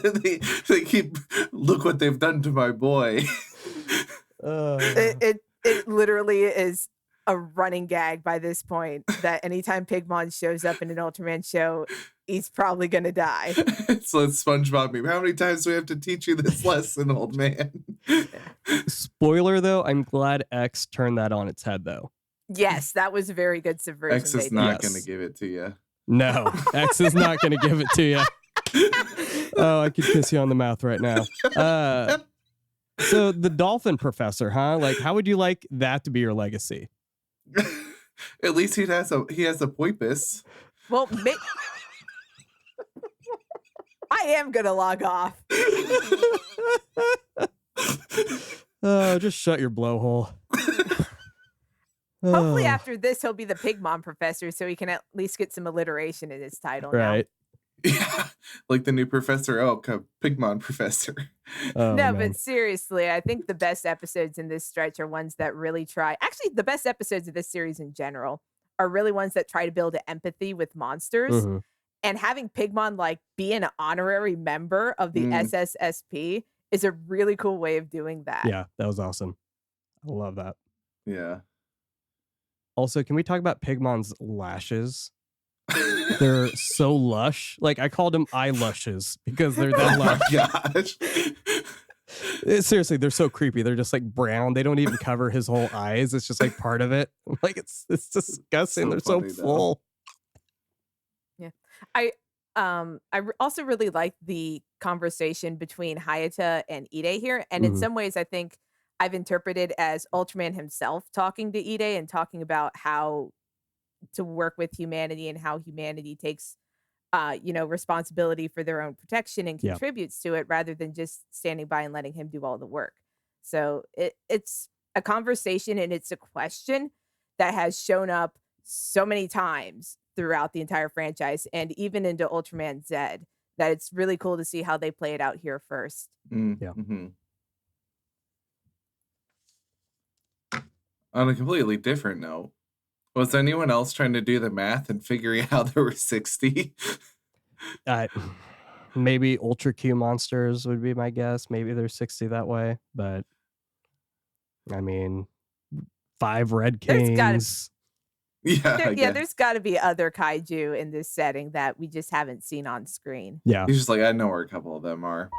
they keep, look what they've done to my boy. It literally is a running gag by this point that anytime Pigmon shows up in an Ultraman show, he's probably going to die. So it's SpongeBob me. How many times do we have to teach you this lesson, old man? Spoiler, though, I'm glad X turned that on its head, though. Yes, that was a very good subversion. X is not going to give it to you. No, X is not going to give it to you. Oh, I could kiss you on the mouth right now. So the dolphin professor, huh? Like, how would you like that to be your legacy? At least he has a porpoise. Well, I am gonna log off. Oh, just shut your blowhole. Hopefully after this, he'll be the Pigmon professor, so he can at least get some alliteration in his title. Right. Yeah, like the new Professor Oak, Pigmon professor. Oh, no, man. but seriously, I think the best episodes in this stretch are ones that really try. Actually, the best episodes of this series in general are really ones that try to build empathy with monsters. and having Pigmon like be an honorary member of the SSSP is a really cool way of doing that. Yeah, that was awesome. I love that. Yeah. Also, can we talk about Pigmon's lashes? They're so lush. Like, I called them eyelushes because they're that lush. Gosh. Seriously, they're so creepy. They're just like brown. They don't even cover his whole eyes. It's just like part of it. Like, it's disgusting. So they're so funny, though. full. Yeah. I also really like the conversation between Hayata and Ide here. And in some ways, I think I've interpreted as Ultraman himself talking to Ide and talking about how to work with humanity and how humanity takes responsibility for their own protection and Yeah. contributes to it rather than just standing by and letting him do all the work. So it's a conversation and it's a question that has shown up so many times throughout the entire franchise and even into Ultraman Z that it's really cool to see how they play it out here first. Yeah. On a completely different note, was anyone else trying to do the math and figuring out there were 60? Maybe Ultra Q monsters would be my guess. Maybe there's 60 that way, but I mean, 5 Red Kings. There's got to be other kaiju in this setting that we just haven't seen on screen. Yeah. He's just like, I know where a couple of them are.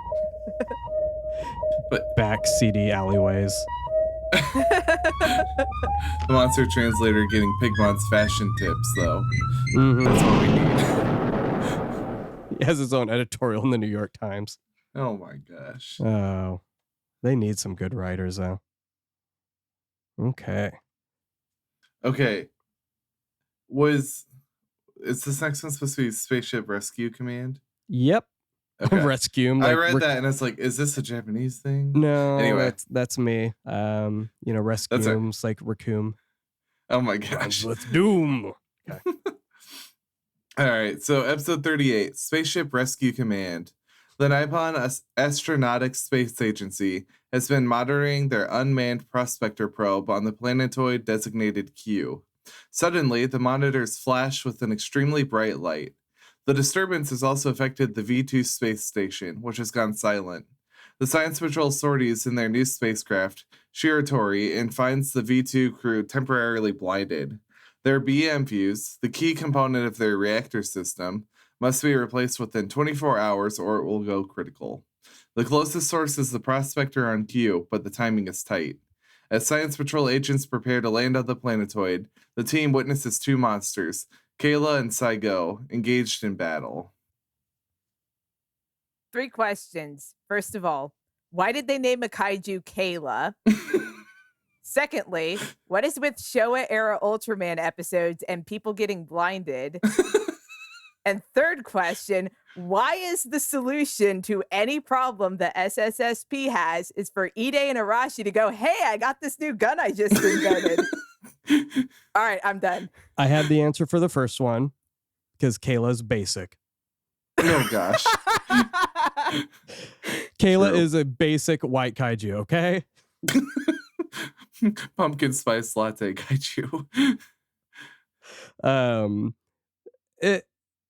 But back CD alleyways. The monster translator getting Pigmon's fashion tips, though. That's what we need. He has his own editorial in the New York Times. Oh my gosh. Oh, they need some good writers, though. Okay. Is this next one supposed to be Spaceship Rescue Command? Yep. Okay. Rescue him. Like, I read that and it's like, is this a Japanese thing? No. Anyway, that's me. Rescue him's like Raccoon. Oh my gosh. With doom. Okay. All right. So episode 38, Spaceship Rescue Command. The Nippon Astronautics Space Agency has been monitoring their unmanned prospector probe on the planetoid designated Q. Suddenly, the monitors flash with an extremely bright light. The disturbance has also affected the V2 space station, which has gone silent. The Science Patrol sorties in their new spacecraft, Shiratori, and finds the V2 crew temporarily blinded. Their BM fuse, the key component of their reactor system, must be replaced within 24 hours or it will go critical. The closest source is the prospector on Q, but the timing is tight. As Science Patrol agents prepare to land on the planetoid, the team witnesses 2 monsters, Kayla and Saigo, engaged in battle. 3 questions. First of all, why did they name a kaiju Kayla? Secondly, what is with Showa-era Ultraman episodes and people getting blinded? And third question, why is the solution to any problem that SSSP has is for Ide and Arashi to go, hey, I got this new gun I just invented. All right, I'm done. I had the answer for the first one because Kayla's basic. Oh, gosh. Kayla is a basic white kaiju, okay? Pumpkin spice latte kaiju.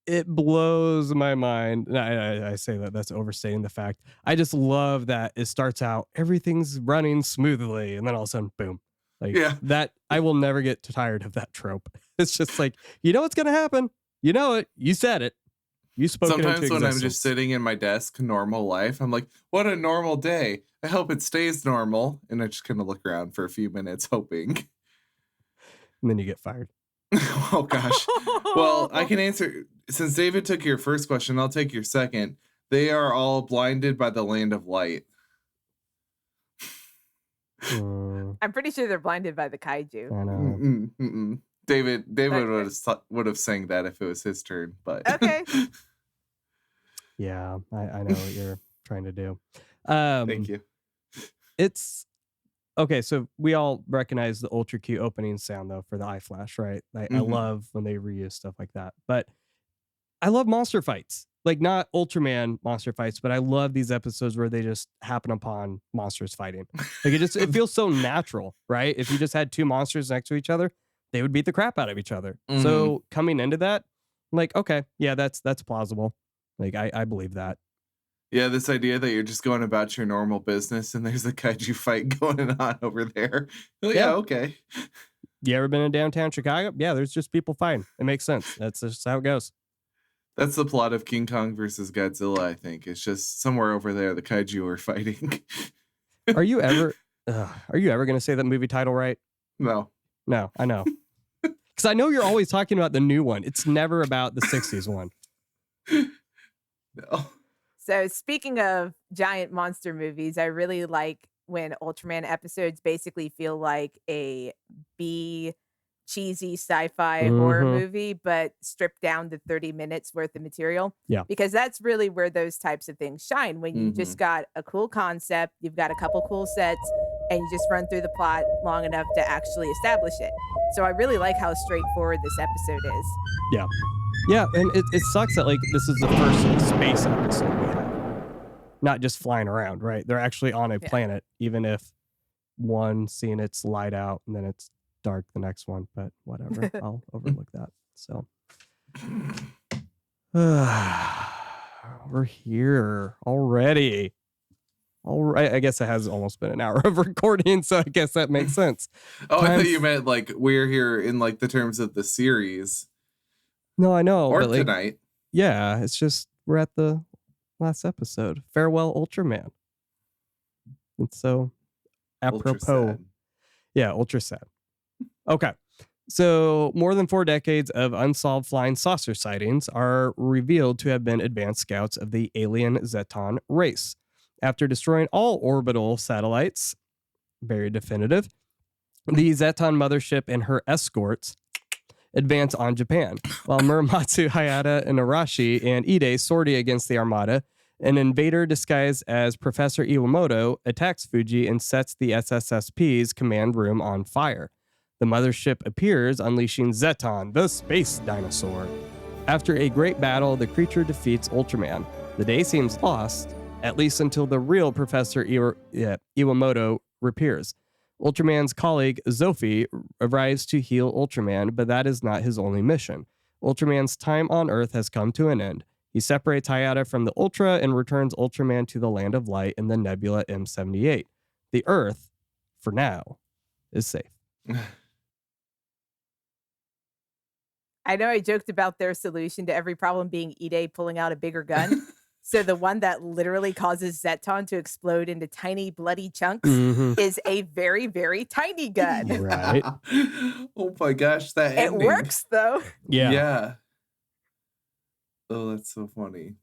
It blows my mind. I say that's overstating the fact. I just love that it starts out, everything's running smoothly, and then all of a sudden, boom. Like that, I will never get tired of that trope. It's just like, you know what's gonna happen. You know it. You said it. You spoke it into existence. Sometimes when I'm just sitting in my desk, normal life, I'm like, what a normal day. I hope it stays normal. And I just kind of look around for a few minutes hoping. And then you get fired. Oh, gosh. Well, I can answer. Since David took your first question, I'll take your second. They are all blinded by the land of light. I'm pretty sure they're blinded by the kaiju. I know. David would have sang that if it was his turn, but okay. Yeah, I know what you're trying to do. Thank you. It's okay. So we all recognize the Ultra Q opening sound though for the eye flash, right? I love when they reuse stuff like that, but I love monster fights. Like not Ultraman monster fights, but I love these episodes where they just happen upon monsters fighting. Like it feels so natural, right? If you just had 2 monsters next to each other, they would beat the crap out of each other. So coming into that, Like, okay, yeah, that's plausible. Like, I believe that. Yeah, this idea that you're just going about your normal business and there's a kaiju fight going on over there. Well, yeah, okay. You ever been in downtown Chicago? Yeah, there's just people fighting. It makes sense. That's just how it goes. That's the plot of King Kong versus Godzilla, I think. It's just somewhere over there the kaiju are fighting. Are you ever going to say that movie title right? No, I know. Because I know you're always talking about the new one. It's never about the 60s one. no. So speaking of giant monster movies, I really like when Ultraman episodes basically feel like a B cheesy sci-fi horror movie, but stripped down to 30 minutes worth of material. Yeah. Because that's really where those types of things shine. When you just got a cool concept, you've got a couple cool sets, and you just run through the plot long enough to actually establish it. So I really like how straightforward this episode is. Yeah. Yeah, and it sucks that like this is the first space episode we have. Not just flying around, right? They're actually on a planet, even if one scene it's light out and then it's dark the next one, but whatever. I'll overlook that. So we're here already. All right, I guess it has almost been an hour of recording, so I guess that makes sense. Oh, I thought you meant like we're here in like the terms of the series. No, I know. Or but, like, tonight. Yeah, it's just we're at the last episode. Farewell, Ultraman. And so, apropos. Ultra sad. Okay. So, more than 4 decades of unsolved flying saucer sightings are revealed to have been advanced scouts of the alien Zeton race. After destroying all orbital satellites, very definitive, the Zeton mothership and her escorts advance on Japan, while Muramatsu, Hayata, and Arashi and Ide sortie against the Armada. An invader disguised as Professor Iwamoto attacks Fuji and sets the SSSP's command room on fire. The mothership appears, unleashing Zeton, the space dinosaur. After a great battle, the creature defeats Ultraman. The day seems lost, at least until the real Professor Iwamoto appears. Ultraman's colleague, Zophie, arrives to heal Ultraman, but that is not his only mission. Ultraman's time on Earth has come to an end. He separates Hayata from the Ultra and returns Ultraman to the Land of Light in the Nebula M78. The Earth, for now, is safe. I know I joked about their solution to every problem being Ide pulling out a bigger gun. So the one that literally causes Zeton to explode into tiny bloody chunks is a very, very tiny gun. Right. Oh my gosh, that ending. It works though. Yeah. Oh, that's so funny.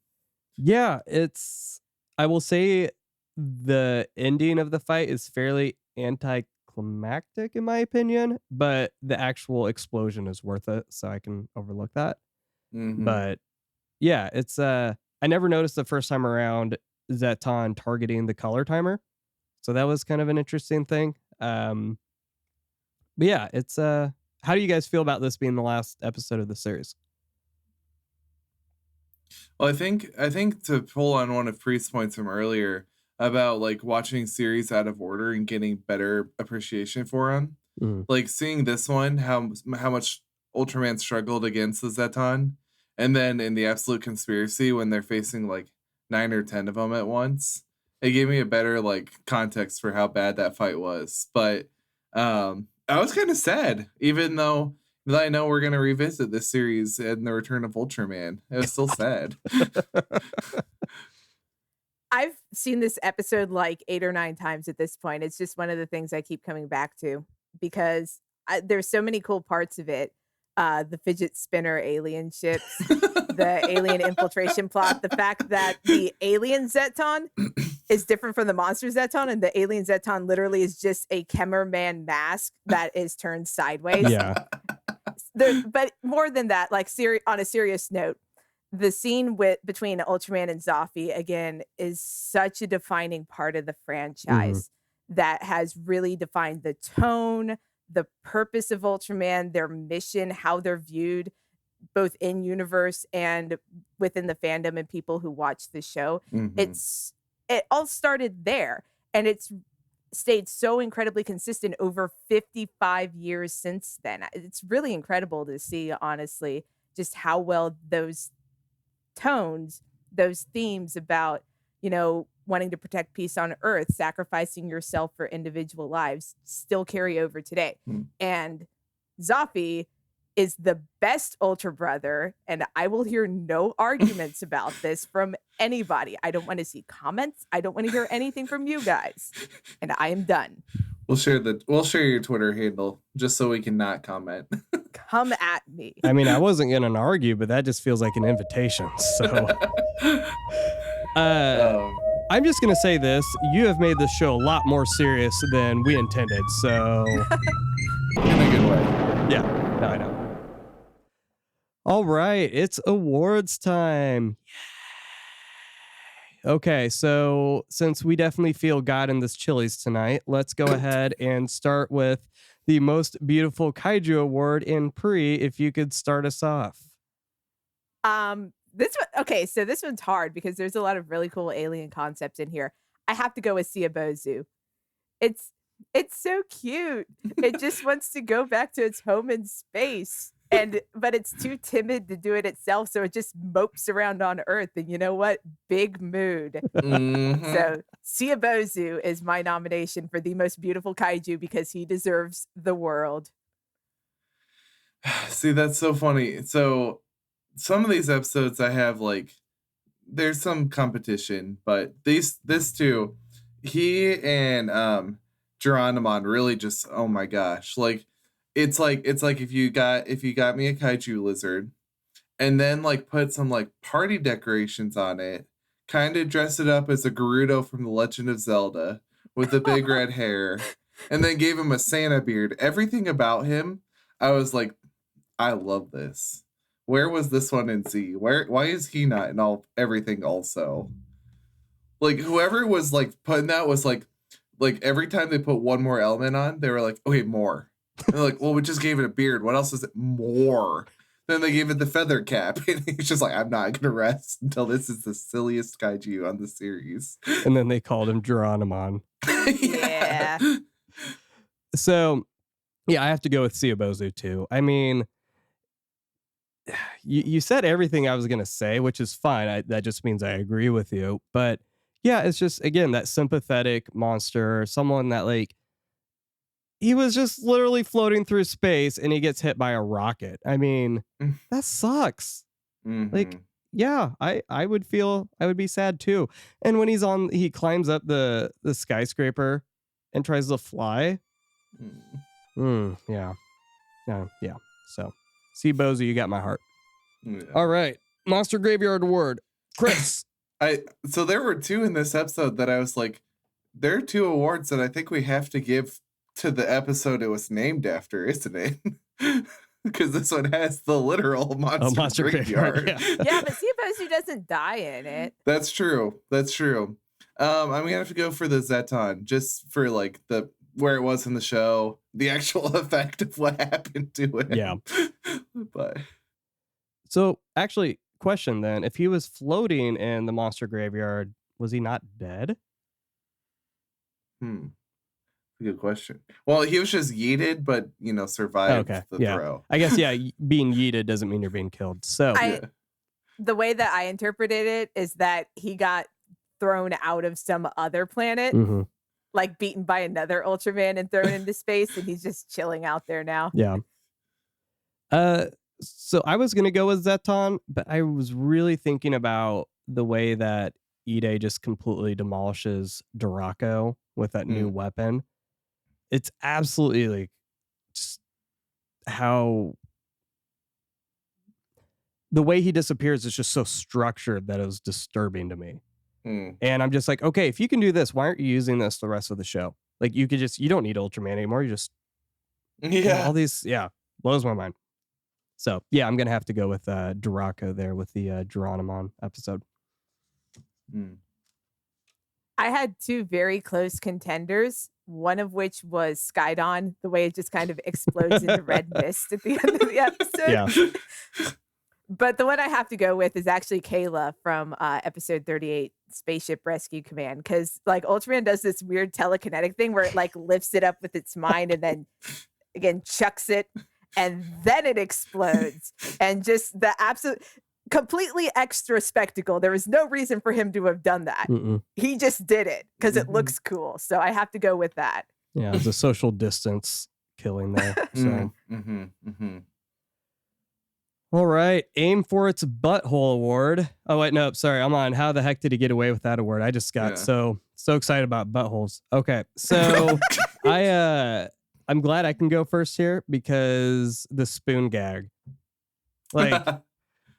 Yeah, I will say the ending of the fight is fairly anticlimactic in my opinion, but the actual explosion is worth it, so I can overlook that. But yeah, it's I never noticed the first time around Zeton targeting the color timer. So that was kind of an interesting thing. But yeah, it's how do you guys feel about this being the last episode of the series? Well, I think to pull on one of Priest's points from earlier about like watching series out of order and getting better appreciation for them. Like seeing this one, how much Ultraman struggled against the Zeton. And then in the Absolute Conspiracy, when they're facing like 9 or 10 of them at once, it gave me a better like context for how bad that fight was. But I was kind of sad, even though I know we're going to revisit this series and the Return of Ultraman. It was still sad. I've seen this episode like 8 or 9 times at this point. It's just one of the things I keep coming back to because there's so many cool parts of it. The fidget spinner alien ships, the alien infiltration plot, the fact that the alien Zeton is different from the monster Zeton, and the alien Zeton literally is just a Kemmerman mask that is turned sideways. Yeah. But more than that, like on a serious note, the scene between Ultraman and Zophie, again, is such a defining part of the franchise that has really defined the tone, the purpose of Ultraman, their mission, how they're viewed, both in universe and within the fandom and people who watch the show. It all started there, and it's stayed so incredibly consistent over 55 years since then. It's really incredible to see, honestly. just how well those tones, those themes about, you know, wanting to protect peace on Earth, sacrificing yourself for individual lives, still carry over today. And Zophy is the best Ultra Brother, and I will hear no arguments about this from anybody. I don't want to see comments. I don't want to hear anything from you guys. And I am done. We'll share your Twitter handle just so we can not comment. Come at me. I mean, I wasn't going to argue, but that just feels like an invitation. So I'm just going to say this. You have made this show a lot more serious than we intended. So in a good way. Yeah, no, I know. All right, it's awards time. Okay, so since we definitely feel God in this Chili's tonight, let's go ahead and start with the most beautiful kaiju award in Pre. If you could start us off. This one, okay, so this one's hard because there's a lot of really cool alien concepts in here. I have to go with Siabozu. It's so cute. It just wants to go back to its home in space. But it's too timid to do it itself, so it just mopes around on Earth. And you know what? Big mood. So Siabozu is my nomination for the most beautiful kaiju because he deserves the world. See, that's so funny. So some of these episodes I have there's some competition, but this two, he and Geronimon really just, oh my gosh, it's like if you got me a kaiju lizard and then put some party decorations on it, kind of dress it up as a Gerudo from The Legend of Zelda with the big red hair, and then gave him a Santa beard. Everything about him, I was like, I love this. Where was this one in Z? Why is he not in everything also? Whoever was putting that was every time they put one more element on, they were like, okay, more. And they're like, well, we just gave it a beard. What else is it? More. Then they gave it the feather cap. And he's just like, I'm not going to rest until this is the silliest kaiju on the series. And then they called him Geronimon. Yeah. So, yeah, I have to go with Siabozu too. I mean, you said everything I was going to say, which is fine. That just means I agree with you. But yeah, it's just, again, that sympathetic monster, someone that he was just literally floating through space and he gets hit by a rocket. I mean, that sucks. Mm-hmm. Yeah, I would be sad too. And when he climbs up the skyscraper and tries to fly. Yeah. So, Siabozu, you got my heart. Yeah. All right. Monster Graveyard Award. Chris. So there were two in this episode that I was like, there are two awards that I think we have to give to the episode it was named after, isn't it? Because this one has the literal monster graveyard. Yeah, but Siabozu doesn't die in it. That's true. I'm gonna have to go for the Zeton, just for where it was in the show, the actual effect of what happened to it. Yeah. But so actually, question then, if he was floating in the monster graveyard, was he not dead? Good question. Well, he was just yeeted, but survived the throw. I guess being yeeted doesn't mean you're being killed. So the way that I interpreted it is that he got thrown out of some other planet, beaten by another Ultraman and thrown into space, and he's just chilling out there now. Yeah. So I was gonna go with Zeton, but I was really thinking about the way that Ide just completely demolishes Durako with that new weapon. It's absolutely just how the way he disappears is just so structured that it was disturbing to me. And I'm just like, okay, if you can do this, why aren't you using this the rest of the show? You don't need Ultraman anymore. You just all these, blows my mind. So yeah, I'm gonna have to go with Durako there with the Geronimon episode. I had two very close contenders, one of which was Skydon, the way it just kind of explodes into red mist at the end of the episode. Yeah. But the one I have to go with is actually Kayla from episode 38, Spaceship Rescue Command, because Ultraman does this weird telekinetic thing where it lifts it up with its mind and then again chucks it and then it explodes. And just the absolute, completely extra spectacle. There was no reason for him to have done that. He just did it because it looks cool. So I have to go with that. Yeah, it's a social distance killing there. So. All right, aim for its butthole award. Oh wait, no, sorry, I'm on. How the heck did he get away with that award? I just got so excited about buttholes. Okay, so I'm glad I can go first here because the spoon gag, like,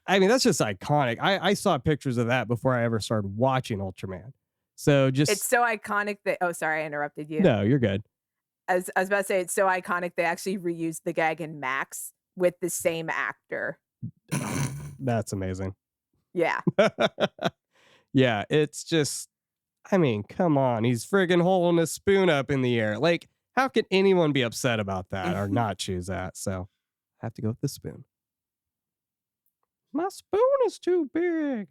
I mean that's just iconic. I saw pictures of that before I ever started watching Ultraman. So just it's so iconic that sorry, I interrupted you. No, you're good. I was about to say it's so iconic they actually reused the gag in Max with the same actor. That's amazing. Yeah. Yeah, it's just, I mean, come on. He's friggin' holding his spoon up in the air. Like, how can anyone be upset about that or not choose that? So I have to go with the spoon. My spoon is too big.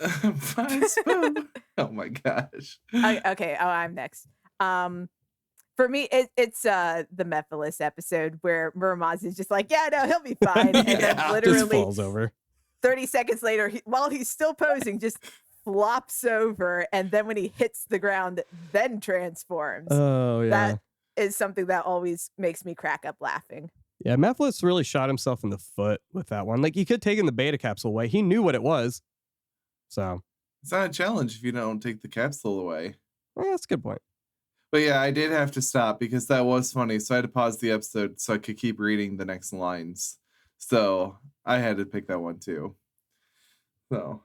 My spoon. Oh my gosh. Okay. Oh, I'm next. For me, it's the Mephiles episode where Muramasa is just like, yeah, no, he'll be fine. And then literally just falls over. 30 seconds later, while he's still posing, just flops over. And then when he hits the ground, then transforms. Oh, yeah. That is something that always makes me crack up laughing. Yeah, Mephiles really shot himself in the foot with that one. Like, he could have taken the beta capsule away. He knew what it was. So. It's not a challenge if you don't take the capsule away. That's a good point. But yeah, I did have to stop because that was funny. So I had to pause the episode so I could keep reading the next lines. So I had to pick that one too. So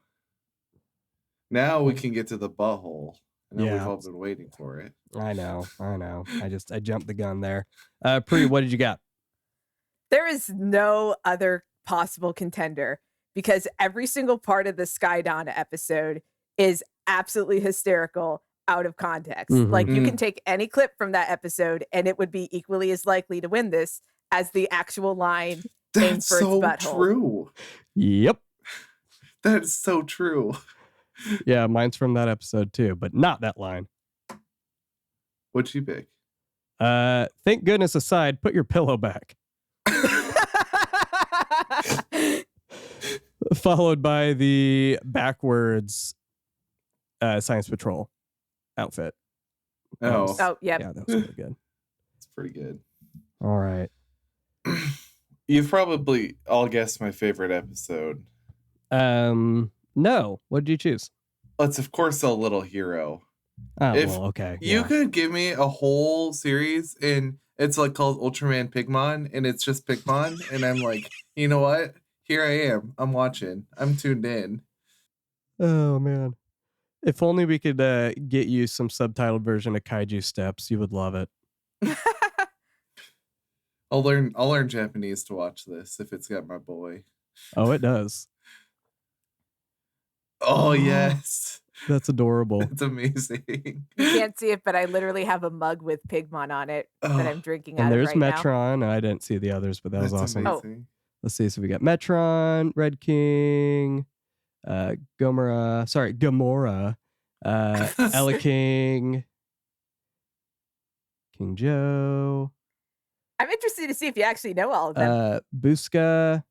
now we can get to the butthole. I know we've all been waiting for it. I know. I jumped the gun there. Pri, what did you got? There is no other possible contender because every single part of the Skydon episode is absolutely hysterical out of context. Like, you can take any clip from that episode and it would be equally as likely to win this as the actual line. That's so true. Yep. That's so true. Yeah, mine's from that episode too, but not that line. What'd you pick? Thank goodness aside, put your pillow back. Followed by the backwards Science Patrol outfit. Oh, yeah. Yeah, that was really good. It's pretty good. All right. You've probably all guessed my favorite episode. No. What did you choose? It's of course A Little Hero. Oh, well, okay. You could give me a whole series and it's like called Ultraman Pigmon and it's just Pigmon and I'm like, you know what? Here I am. I'm watching. I'm tuned in. Oh man. If only we could get you some subtitled version of Kaiju Steps, you would love it. I'll learn Japanese to watch this if it's got my boy. Oh, it does. Oh yes. That's adorable. It's amazing. You can't see it, but I literally have a mug with Pigmon on it that I'm drinking out and of there's right Metron. I didn't see the others, but that was awesome. Amazing. Let's see. So we got Metron, Red King, Gamora, Ella King, Kinjo. I'm interested to see if you actually know all of them. Busca,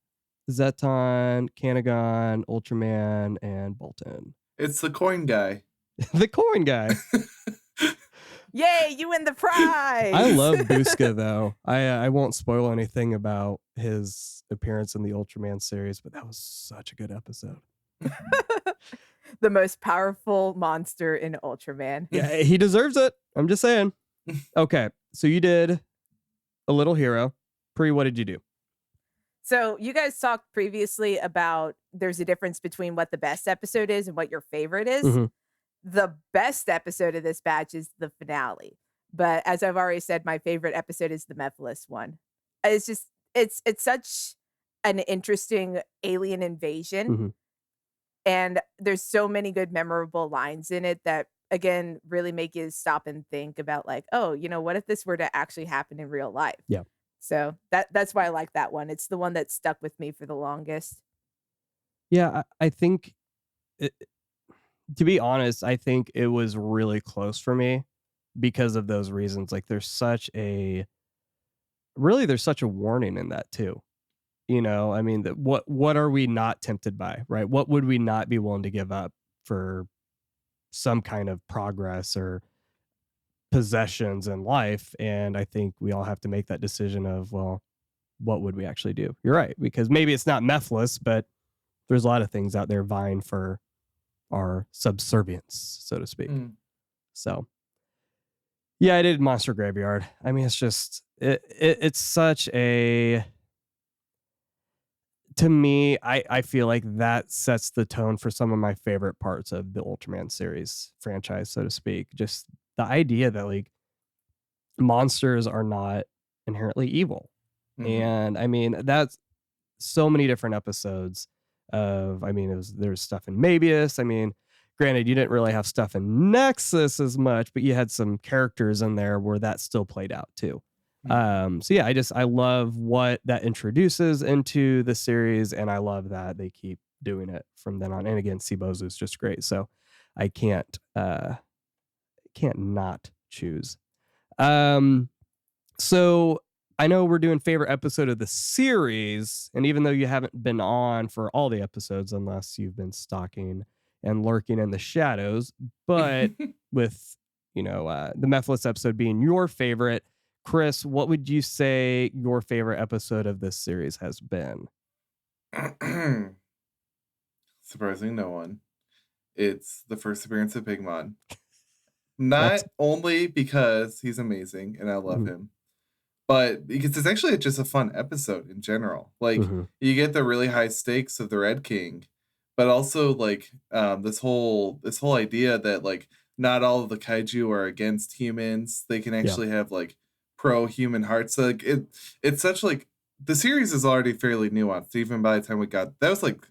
Zeton, Kanagon, Ultraman, and Bolton. It's the coin guy. The coin guy. Yay, you win the prize! I love Busca, though. I won't spoil anything about his appearance in the Ultraman series, but that was such a good episode. The most powerful monster in Ultraman. Yeah, he deserves it. I'm just saying. Okay, so you did A Little Hero. Pri, what did you do? So you guys talked previously about there's a difference between what the best episode is and what your favorite is. Mm-hmm. The best episode of this batch is the finale. But as I've already said, my favorite episode is the Mephiles one. It's just, it's such an interesting alien invasion. Mm-hmm. And there's so many good memorable lines in it that, again, really make you stop and think about like, oh, you know, what if this were to actually happen in real life? Yeah. So that's why I like that one. It's the one that stuck with me for the longest. Yeah, I think, to be honest, I think it was really close for me because of those reasons. Like there's such a warning in that too. You know, I mean, what are we not tempted by, right? What would we not be willing to give up for some kind of progress or possessions in life? And I think we all have to make that decision of, well, what would we actually do? You're right, because maybe it's not methless, but there's a lot of things out there vying for our subservience, so to speak. So yeah, I did Monster Graveyard. I mean, it's just it's such a, to me, I feel like that sets the tone for some of my favorite parts of the Ultraman series franchise, so to speak. Just the idea that like monsters are not inherently evil. And I mean, that's so many different episodes of, I mean, there's stuff in Mabius. I mean, granted, you didn't really have stuff in Nexus as much, but you had some characters in there where that still played out too. So yeah, I love what that introduces into the series, and I love that they keep doing it from then on. And again, Sibozu is just great, so I can't not choose. So I know we're doing favorite episode of the series, and even though you haven't been on for all the episodes, unless you've been stalking and lurking in the shadows, but with, you know, the Methless episode being your favorite, Chris, what would you say your favorite episode of this series has been? Surprising no one. It's the first appearance of Pigmon. Not only because he's amazing and I love him, but because it's actually just a fun episode in general. Like you get the really high stakes of the Red King, but also like this whole idea that like not all of the kaiju are against humans. They can actually have like pro-human hearts. So, like it's such like, the series is already fairly nuanced. Even by the time we got, that was like,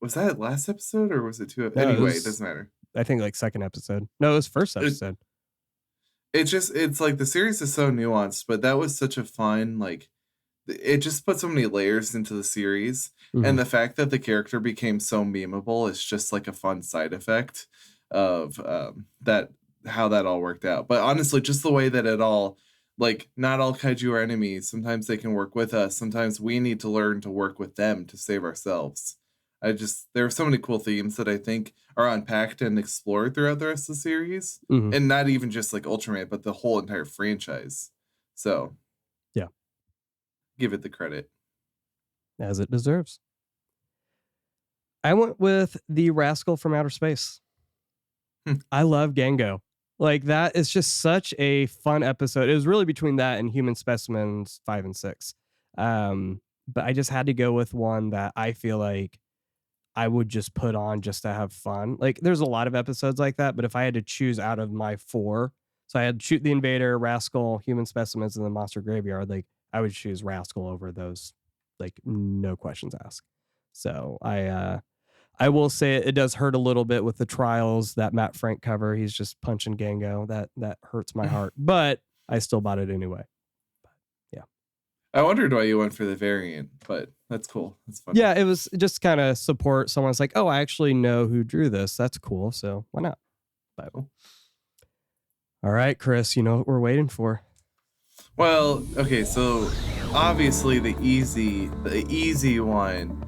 was that last episode or was it two? No, anyway, it doesn't matter. I think like second episode. No, it was first episode. It's like the series is so nuanced, but that was such a fun, like, it just put so many layers into the series. And the fact that the character became so memeable is just like a fun side effect of that, how that all worked out. But honestly, just the way that it all, like, not all kaiju are enemies. Sometimes they can work with us. Sometimes we need to learn to work with them to save ourselves. There are so many cool themes that I think are unpacked and explored throughout the rest of the series. And not even just like Ultraman, but the whole entire franchise. So yeah, give it the credit. As it deserves. I went with the Rascal from Outer Space. I love Gango. Like, that is just such a fun episode. It was really between that and Human Specimens 5 and 6. But I just had to go with one that I feel like I would just put on just to have fun. Like, there's a lot of episodes like that, but if I had to choose out of my 4, so I had Shoot the Invader, Rascal, Human Specimens, and the Monster Graveyard, like, I would choose Rascal over those, like, no questions asked. So I will say it does hurt a little bit with the Trials, that Matt Frank cover. He's just punching Gango. That hurts my heart, but I still bought it anyway. But, yeah. I wondered why you went for the variant, but that's cool. That's fun. Yeah, it was just kind of support. Someone's like, oh, I actually know who drew this. That's cool. So why not? But, all right, Chris, you know what we're waiting for. Well, okay, so obviously the easy one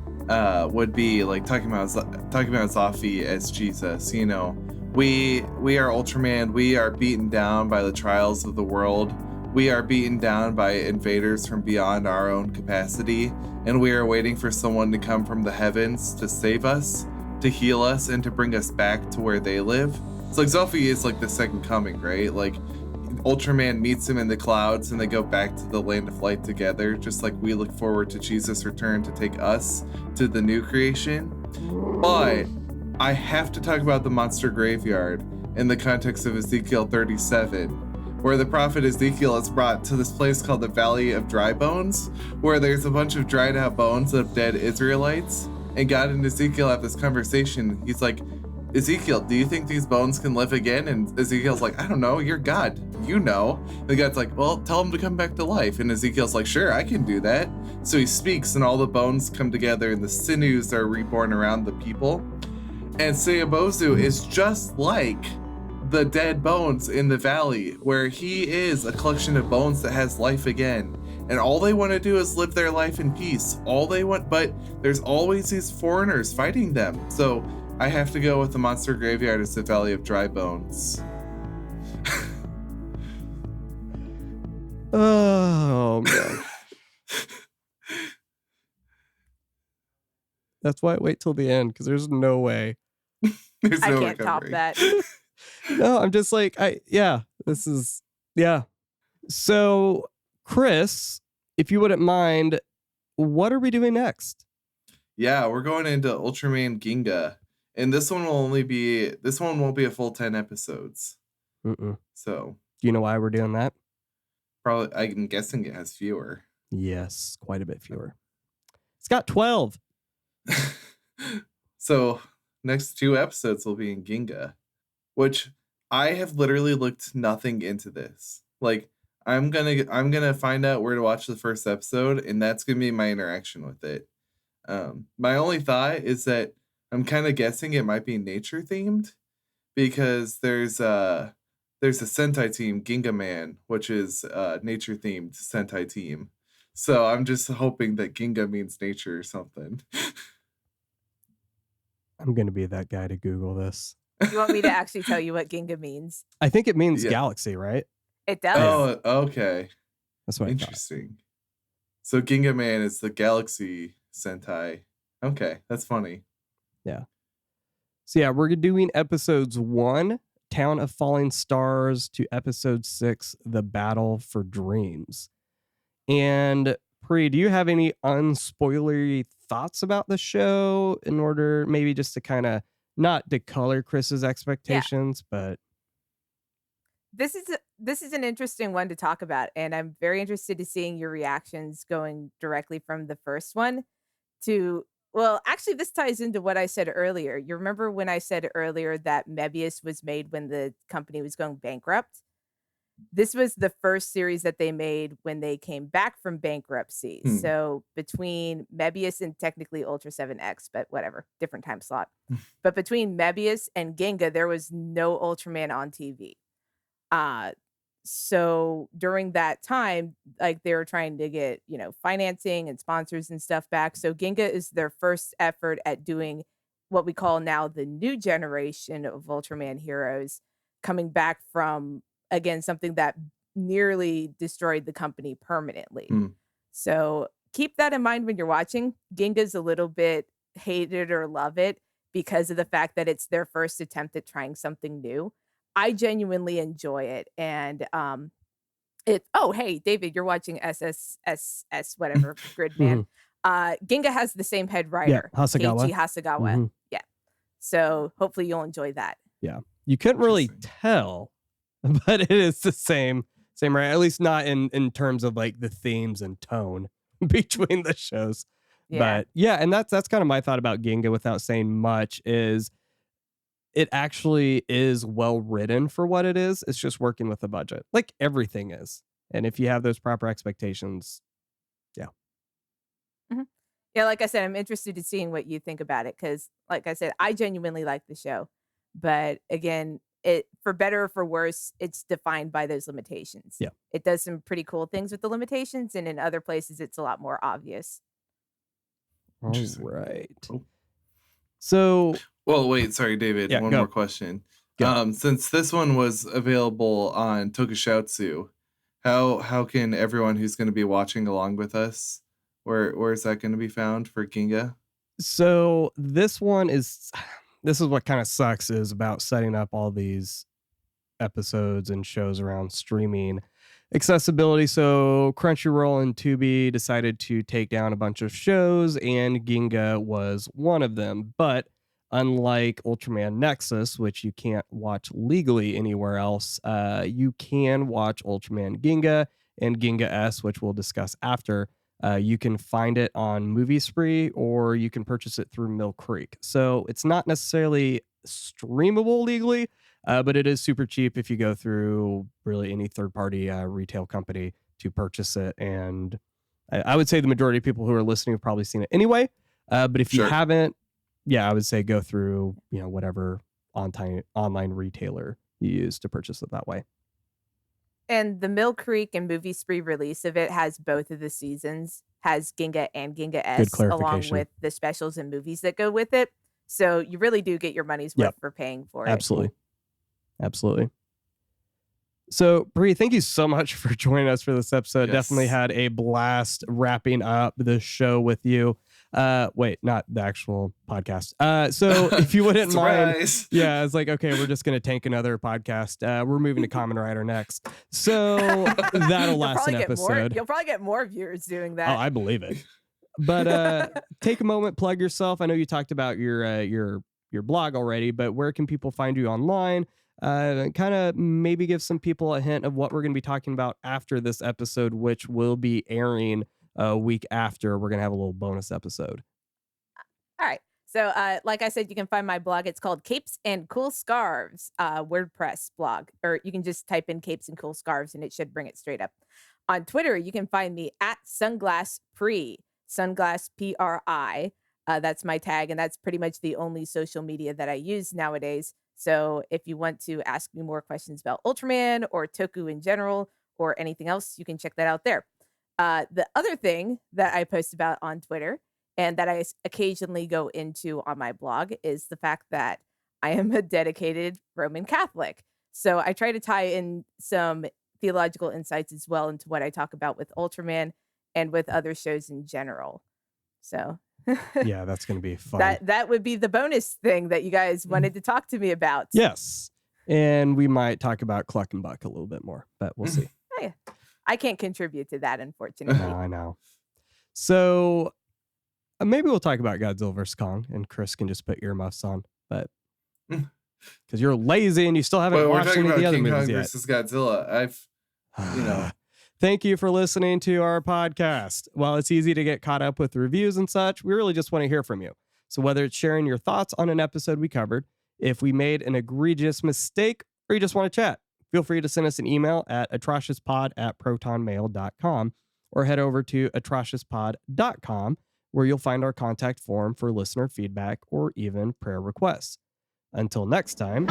would be like talking about Zafi as Jesus. You know, we are Ultraman. We are beaten down by the trials of the world. We are beaten down by invaders from beyond our own capacity, and we are waiting for someone to come from the heavens to save us, to heal us, and to bring us back to where they live. So like Zafi is like the second coming, right? Like Ultraman meets him in the clouds and they go back to the land of light together, just like we look forward to Jesus' return to take us to the new creation. But I have to talk about the Monster Graveyard in the context of Ezekiel 37, where the prophet Ezekiel is brought to this place called the Valley of Dry Bones, where there's a bunch of dried out bones of dead Israelites. And God and Ezekiel have this conversation. He's like, Ezekiel, do you think these bones can live again? And Ezekiel's like, I don't know, you're God, you know. And the God's like, well, tell them to come back to life. And Ezekiel's like, sure, I can do that. So he speaks and all the bones come together and the sinews are reborn around the people. And Seiyabozu is just like the dead bones in the valley, where he is a collection of bones that has life again. and all they want to do is live their life in peace. All they want, but there's always these foreigners fighting them. So I have to go with the monster graveyard as the Valley of Dry Bones. Oh man. That's why I wait till the end, because there's no way. There's I no can't top recovery. that. No, I'm just like, this is, yeah. So, Chris, if you wouldn't mind, what are we doing next? Yeah, we're going into Ultraman Ginga, and this one won't be a full 10 episodes. Mm-mm. So, Do you know why we're doing that? probably, I'm guessing it has fewer. Yes, quite a bit fewer. It's got 12. So, next 2 episodes will be in Ginga, which I have literally looked nothing into this. Like, I'm gonna find out where to watch the first episode, and that's gonna be my interaction with it. My only thought is that I'm kind of guessing it might be nature themed, because there's a Sentai team, Ginga Man, which is a nature themed Sentai team. So I'm just hoping that Ginga means nature or something. I'm going to be that guy to Google this. You want me to actually tell you what Ginga means? I think it means Yeah. galaxy, right? It does. Oh, okay. That's what I thought. Interesting. So Ginga Man is the Galaxy Sentai. Okay, that's funny. So yeah, we're doing episodes 1, Town of Falling Stars, to episode 6, The Battle for Dreams. And Pri, do you have any unspoilery thoughts about the show, in order maybe just to kind of not decolor Chris's expectations, but This is an interesting one to talk about, and I'm very interested in seeing your reactions going directly from the first one to, well, actually this ties into what I said earlier. You remember when I said earlier that Mebius was made when the company was going bankrupt? This was the first series that they made when they came back from bankruptcy. So between Mebius and technically Ultra 7X, but whatever, different time slot. But between Mebius and Ginga, there was no Ultraman on TV. So during that time, like, they were trying to get, financing and sponsors and stuff back. So Ginga is their first effort at doing what we call now the new generation of Ultraman heroes, coming back from, again, something that nearly destroyed the company permanently. So keep that in mind when you're watching. Ginga's a little bit hate it or love it because of the fact that it's their first attempt at trying something new. I genuinely enjoy it. And oh, hey, David, you're watching SSS whatever, Gridman. Ginga has the same head writer, Hasegawa. Keiichi Hasegawa. Yeah. So hopefully you'll enjoy that. Yeah. You couldn't really Interesting. tell, but it is the same, right? At least not in terms of like the themes and tone between the shows. Yeah. But yeah, and that's kind of my thought about Ginga, without saying much, is it actually is well written for what it is. It's just working with the budget, like everything is. And if you have those proper expectations, Yeah, like I said, I'm interested in seeing what you think about it because, like I said, I genuinely like the show. But again, it, for better or for worse, it's defined by those limitations. Yeah. It does some pretty cool things with the limitations, and in other places, it's a lot more obvious. all Interesting. right. Cool. So, Well, wait, sorry, David. Yeah, One go. more question. Go. Since this one was available on Tokusatsu, how can everyone who's going to be watching along with us, where is that going to be found for Ginga? So this is what kind of sucks is about setting up all these episodes and shows around streaming accessibility. So Crunchyroll and Tubi decided to take down a bunch of shows, and Ginga was one of them. But unlike Ultraman Nexus, which you can't watch legally anywhere else, you can watch Ultraman Ginga and Ginga S, which we'll discuss after. You can find it on Movie Spree, or you can purchase it through Mill Creek. So it's not necessarily streamable legally, but it is super cheap if you go through really any third-party retail company to purchase it. And I would say the majority of people who are listening have probably seen it anyway. But if you Sure. haven't, I would say go through whatever online retailer you use to purchase it that way. And the Mill Creek and Movie Spree release of it has both of the seasons, has Ginga and Ginga S, along clarification. with the specials and movies that go with it. So you really do get your money's worth for paying for it. Absolutely. Absolutely. So, Bree, thank you so much for joining us for this episode. Yes. Definitely had a blast wrapping up the show with you. Wait, not the actual podcast. So if you wouldn't mind, yeah, it's like, okay, we're just going to tank another podcast. We're moving to Kamen Rider next. So that'll last an episode. You'll probably get more viewers doing that. Oh, I believe it. But take a moment, plug yourself. I know you talked about your blog already, but where can people find you online? Kind of maybe give some people a hint of what we're going to be talking about after this episode, which will be airing a week after. We're going to have a little bonus episode. All right. So like I said, you can find my blog. It's called Capes and Cool Scarves, WordPress blog, or you can just type in Capes and Cool Scarves and it should bring it straight up. On Twitter, you can find me at SunglassPri, Sunglass PRI. That's my tag, and that's pretty much the only social media that I use nowadays. So if you want to ask me more questions about Ultraman or Toku in general or anything else, you can check that out there. The other thing that I post about on Twitter and that I occasionally go into on my blog is the fact that I am a dedicated Roman Catholic. So I try to tie in some theological insights as well into what I talk about with Ultraman and with other shows in general. So yeah, that's going to be fun. That would be the bonus thing that you guys wanted to talk to me about. Yes. And we might talk about Cluck and Buck a little bit more, but we'll see. Oh, yeah. I can't contribute to that, unfortunately. No, I know. So maybe we'll talk about Godzilla vs. Kong and Chris can just put earmuffs on, but because you're lazy and you still haven't watched any of the other movies yet. Versus Godzilla. Thank you for listening to our podcast. While it's easy to get caught up with reviews and such, we really just want to hear from you. So whether it's sharing your thoughts on an episode we covered, if we made an egregious mistake, or you just want to chat, feel free to send us an email at atrociouspod@protonmail.com or head over to atrociouspod.com where you'll find our contact form for listener feedback or even prayer requests. Until next time.